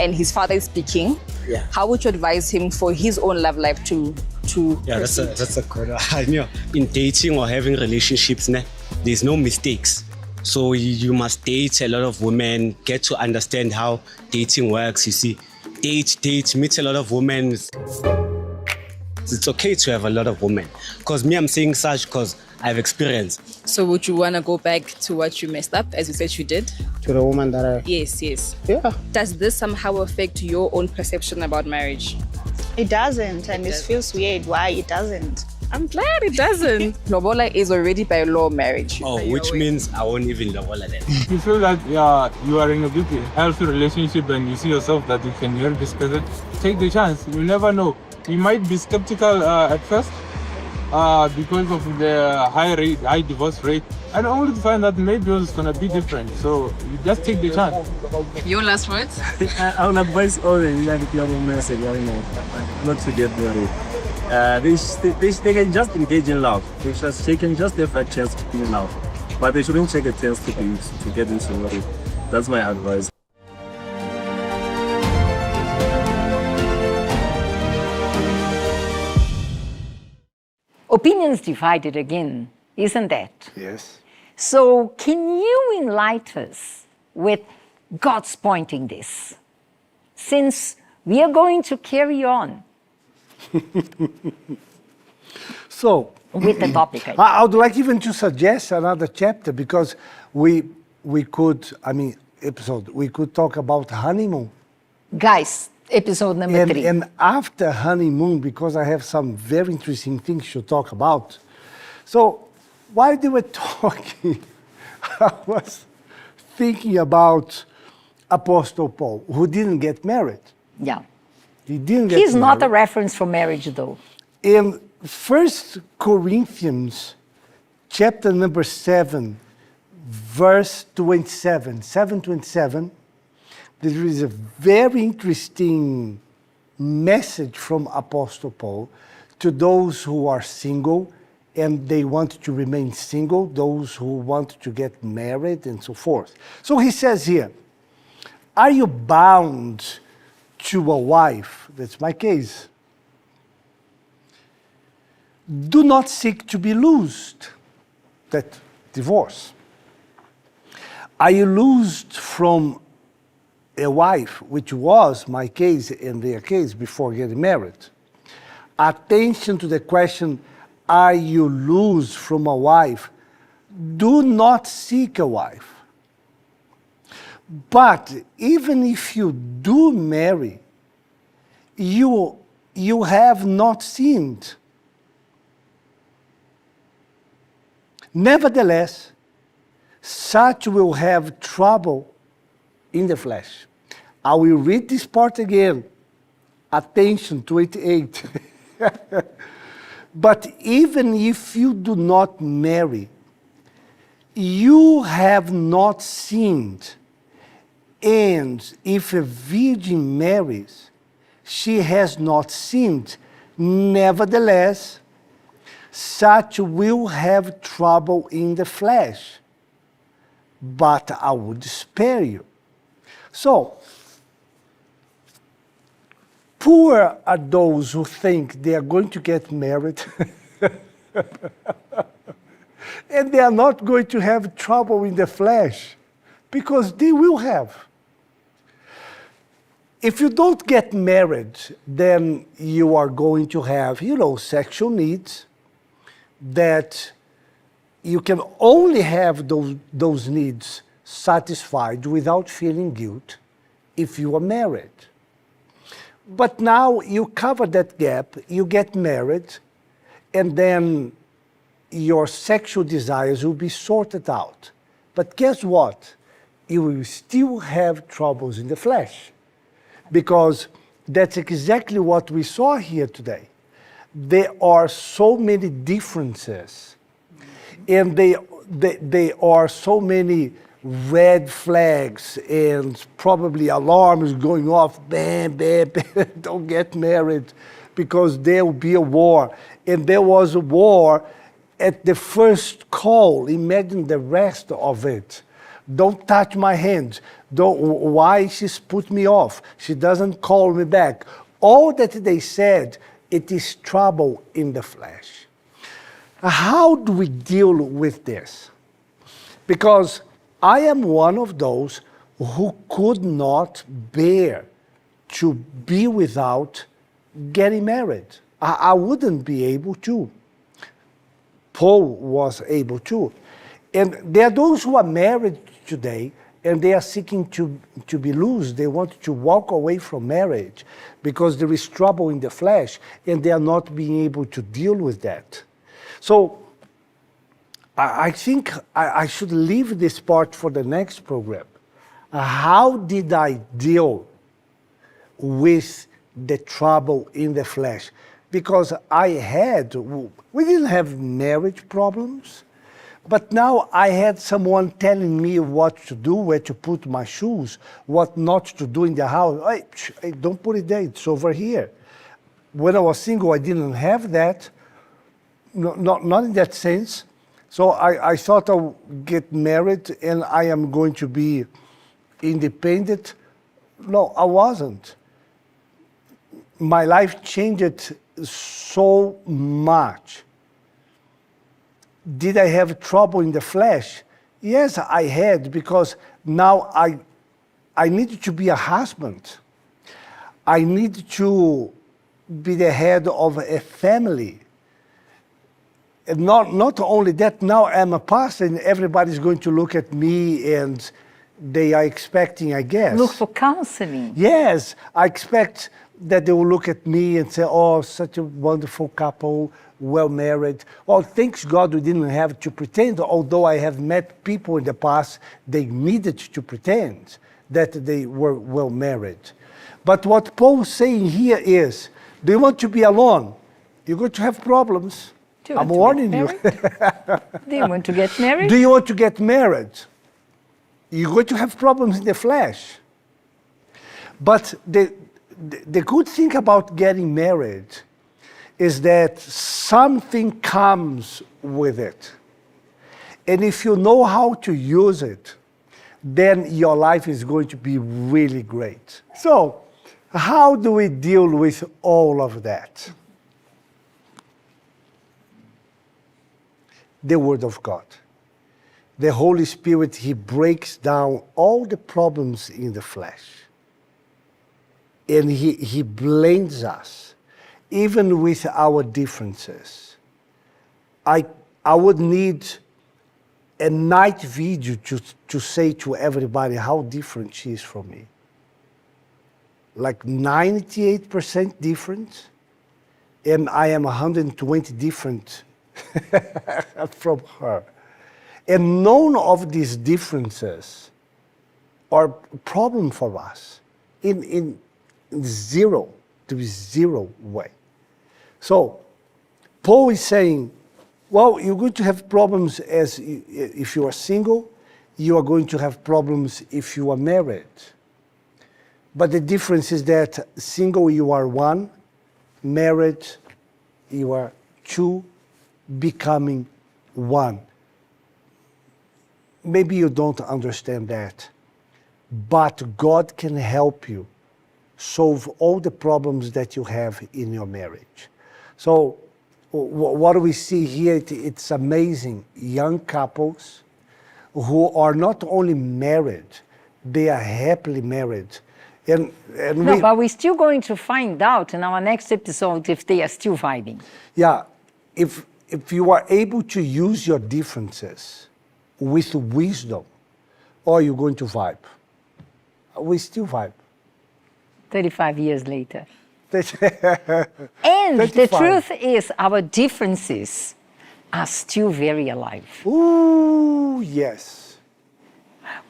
and his father is speaking. Yeah. How would you advise him for his own love life to Yeah, that's a good one. In dating or having relationships, there's no mistakes. So you must date a lot of women, get to understand how dating works. You see, date, meet a lot of women. It's okay to have a lot of women. Because me, I'm saying such because I have experience. So would you want to go back to what you messed up, as you said you did? To the woman that I... Yes. Yeah. Does this somehow affect your own perception about marriage? It doesn't, and it feels weird why it doesn't. I'm glad it doesn't. Lobola is already by law marriage. Oh, which means I won't even lobola then. If you feel that you are in a good, healthy relationship and you see yourself that you can marry this person, take the chance. You'll never know. You might be skeptical at first because of the high divorce rate, and only to find that maybe yours is going to be different. So you just take the chance. Your last words? I would advise all the young people not to get married. They can just engage in love. They can just have a chance to be in love, but they shouldn't take a chance to get into marriage. That's my advice. Opinions divided again, isn't that? Yes. So can you enlighten us with God's point in this? Since we are going to carry on So, with the topic. I would like even to suggest another chapter because we could talk about honeymoon. Guys, episode number 3. And after honeymoon, because I have some very interesting things to talk about. So while they were talking, I was thinking about Apostle Paul, who didn't get married. Yeah. He didn't get He's married. not a reference for marriage, though. In 1 Corinthians chapter number 7, verse 27, 7:27, there is a very interesting message from Apostle Paul to those who are single and they want to remain single, those who want to get married, and so forth. So he says here, are you bound to a wife? That's my case. Do not seek to be loosed. That divorce. Are you loosed from a wife, which was my case and their case before getting married? Attention to the question, are you loose from a wife? Do not seek a wife. But even if you do marry, you have not sinned. Nevertheless, such will have trouble in the flesh. I will read this part again. Attention, 28. But even if you do not marry, you have not sinned. And if a virgin marries, she has not sinned. Nevertheless, such will have trouble in the flesh, but I would spare you. So, poor are those who think they are going to get married and they are not going to have trouble in the flesh, because they will have. If you don't get married, then you are going to have, sexual needs that you can only have those needs satisfied without feeling guilt if you are married. But now you cover that gap, you get married, and then your sexual desires will be sorted out. But guess what? You will still have troubles in the flesh, because that's exactly what we saw here today. There are so many differences, and there are so many red flags and probably alarms going off. Bam, bam, bam, don't get married, because there will be a war. And there was a war at the first call. Imagine the rest of it. Don't touch my hand. Why she's put me off? She doesn't call me back. All that they said, it is trouble in the flesh. How do we deal with this? Because I am one of those who could not bear to be without getting married. I wouldn't be able to. Paul was able to. And there are those who are married today and they are seeking to be loose. They want to walk away from marriage because there is trouble in the flesh and they are not being able to deal with that. So I think I should leave this part for the next program. How did I deal with the trouble in the flesh? Because we didn't have marriage problems, but now I had someone telling me what to do, where to put my shoes, what not to do in the house. Hey, don't put it there, it's over here. When I was single, I didn't have that, not in that sense. So I thought I would get married and I am going to be independent. No, I wasn't. My life changed so much. Did I have trouble in the flesh? Yes, I had, because now I needed to be a husband. I need to be the head of a family. And not only that, now I'm a pastor and everybody's going to look at me and they are expecting, I guess. Look for counseling. Yes, I expect that they will look at me and say, oh, such a wonderful couple, well married. Well, thanks God we didn't have to pretend, although I have met people in the past, they needed to pretend that they were well married. But what Paul's saying here is, do you want to be alone? You're going to have problems. I'm warning you. Do you want to get married? Do you want to get married? You're going to have problems in the flesh. But the good thing about getting married is that something comes with it. And if you know how to use it, then your life is going to be really great. So, how do we deal with all of that? The Word of God. The Holy Spirit, He breaks down all the problems in the flesh. And He blends us, even with our differences. I would need a night video to say to everybody how different she is from me. Like 98% different, and I am 120 different from her. And none of these differences are a problem for us in zero, there is zero way. So Paul is saying, well, you're going to have problems if you are single, you are going to have problems if you are married. But the difference is that single, you are one, married, you are two, becoming one. Maybe you don't understand that, but God can help you solve all the problems that you have in your marriage. So what do we see here? It's amazing. Young couples who are not only married, they are happily married. But we're still going to find out in our next episode if they are still vibing. Yeah, if you are able to use your differences with wisdom, or you're going to vibe. We still vibe. 35 years later. And 35. the truth is, our differences are still very alive. Ooh, yes.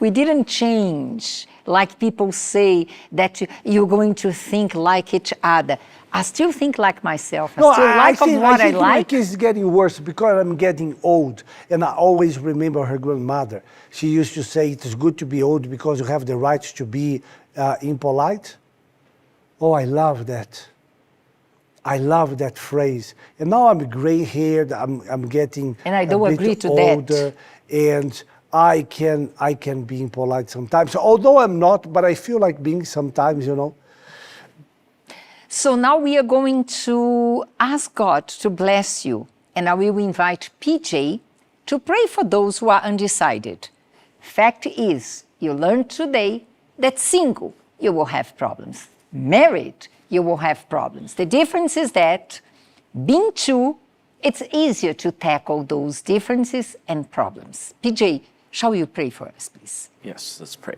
We didn't change, like people say that you're going to think like each other. I still think like myself. I still like what I like. Like it's getting worse because I'm getting old. And I always remember her grandmother. She used to say, it is good to be old because you have the right to be impolite. Oh, I love that. I love that phrase. And now I'm gray-haired. I'm getting and I don't agree to older, and I can be impolite sometimes. Although I'm not, but I feel like being sometimes, you know. So now we are going to ask God to bless you. And I will invite PJ to pray for those who are undecided. Fact is, you learned today that single, you will have problems. Married, you will have problems. The difference is that being two, it's easier to tackle those differences and problems. PJ, shall you pray for us, please? Yes, let's pray.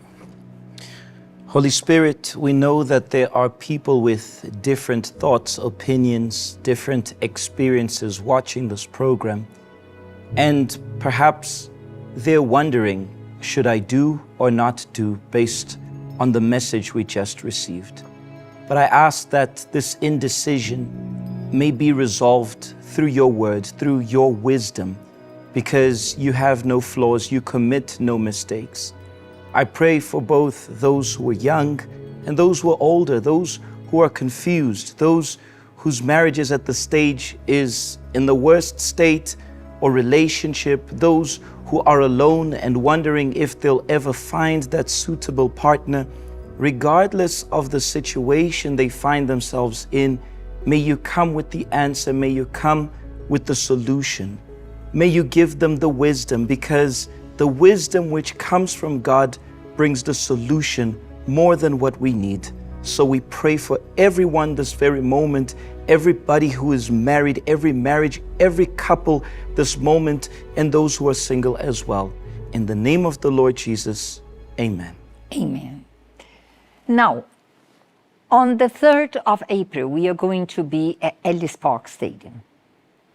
Holy Spirit, we know that there are people with different thoughts, opinions, different experiences watching this program. And perhaps they're wondering, should I do or not do based on the message we just received? But I ask that this indecision may be resolved through your word, through your wisdom, because you have no flaws, you commit no mistakes. I pray for both those who are young and those who are older, those who are confused, those whose marriage is at the stage is in the worst state or relationship, those who are alone and wondering if they'll ever find that suitable partner. Regardless of the situation they find themselves in, may you come with the answer, may you come with the solution. May you give them the wisdom, because the wisdom which comes from God brings the solution more than what we need. So we pray for everyone this very moment, everybody who is married, every marriage, every couple this moment, and those who are single as well. In the name of the Lord Jesus, amen. Amen. Now, on the 3rd of April, we are going to be at Ellis Park Stadium,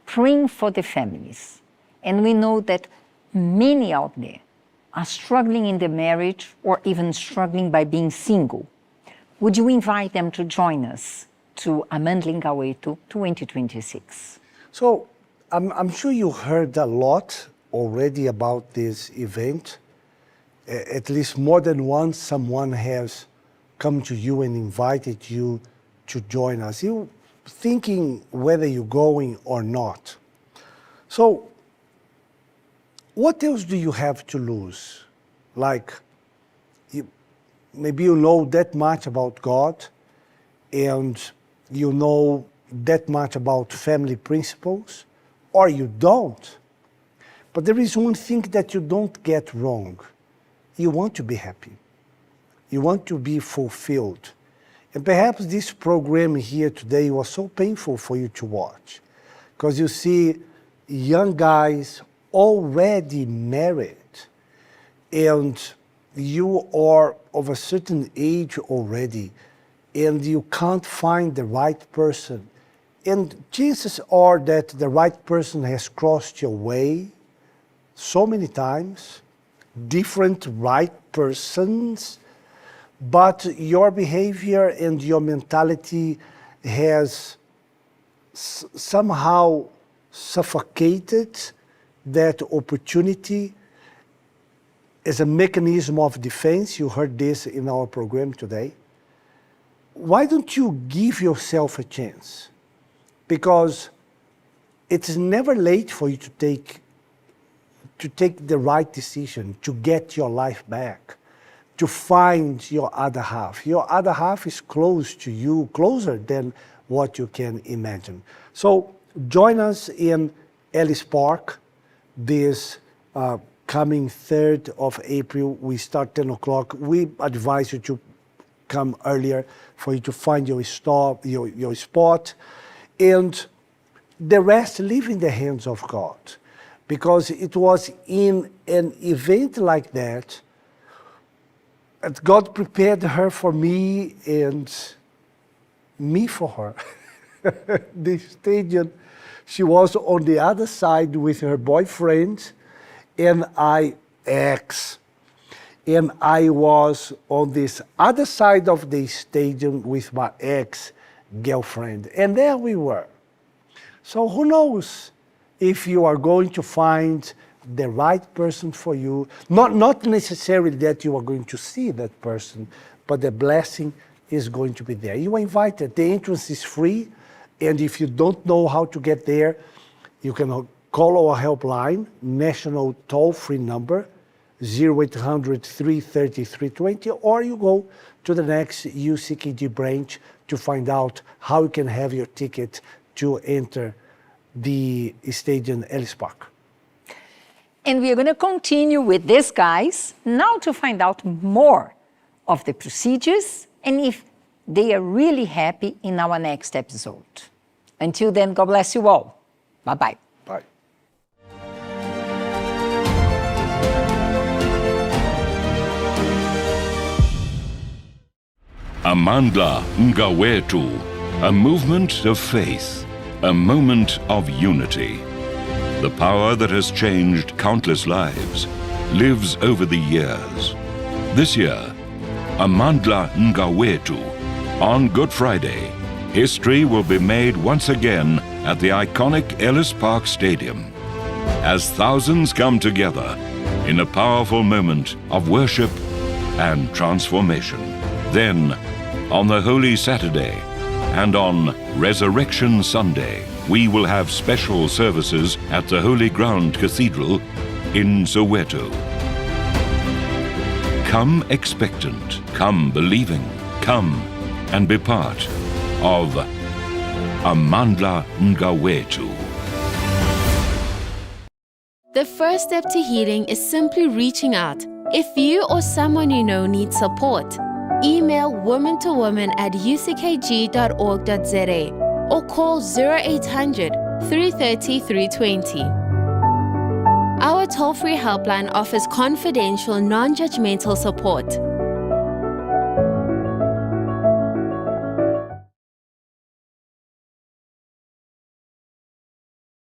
praying for the families. And we know that many out there are struggling in their marriage or even struggling by being single. Would you invite them to join us to Amandling Awetu 2026? So I'm sure you heard a lot already about this event. At least more than once, someone has come to you and invited you to join us. thinking whether you're going or not. So, what else do you have to lose? Like, maybe you know that much about God, and you know that much about family principles, or you don't. But there is one thing that you don't get wrong. You want to be happy. You want to be fulfilled. And perhaps this program here today was so painful for you to watch, because you see young guys already married, and you are of a certain age already, and you can't find the right person. And chances are that the right person has crossed your way so many times, different right persons, but your behavior and your mentality has somehow suffocated that opportunity as a mechanism of defense. You heard this in our program today. Why don't you give yourself a chance? Because it's never late for you to take the right decision, to get your life back, to find your other half. Your other half is close to you, closer than what you can imagine. So join us in Ellis Park this coming 3rd of April. We start 10 o'clock. We advise you to come earlier for you to find your spot. And the rest, leave in the hands of God. Because it was in an event like that God prepared her for me and me for her. The stadium, she was on the other side with her boyfriend and ex. And I was on this other side of the stadium with my ex-girlfriend. And there we were. So who knows if you are going to find the right person for you. Not necessarily that you are going to see that person, but the blessing is going to be there. You are invited. The entrance is free. And if you don't know how to get there, you can call our helpline, national toll-free number, 0800-330-320, or you go to the next UCKG branch to find out how you can have your ticket to enter the Stadium Ellis Park. And we are going to continue with these guys now to find out more of the procedures and if they are really happy in our next episode. Until then, God bless you all. Bye-bye. Bye. Amandla Mngawethu, a movement of faith, a moment of unity. The power that has changed countless lives lives over the years. This year, Amandla Mngawethu, on Good Friday, history will be made once again at the iconic Ellis Park Stadium as thousands come together in a powerful moment of worship and transformation. Then, on the Holy Saturday and on Resurrection Sunday, we will have special services at the Holy Ground Cathedral in Soweto. Come expectant, come believing, come and be part of Amandla Mngawethu. The first step to healing is simply reaching out. If you or someone you know needs support, email woman2woman@uckg.org.za or call 0800 330 320. Our toll-free helpline offers confidential, non-judgmental support.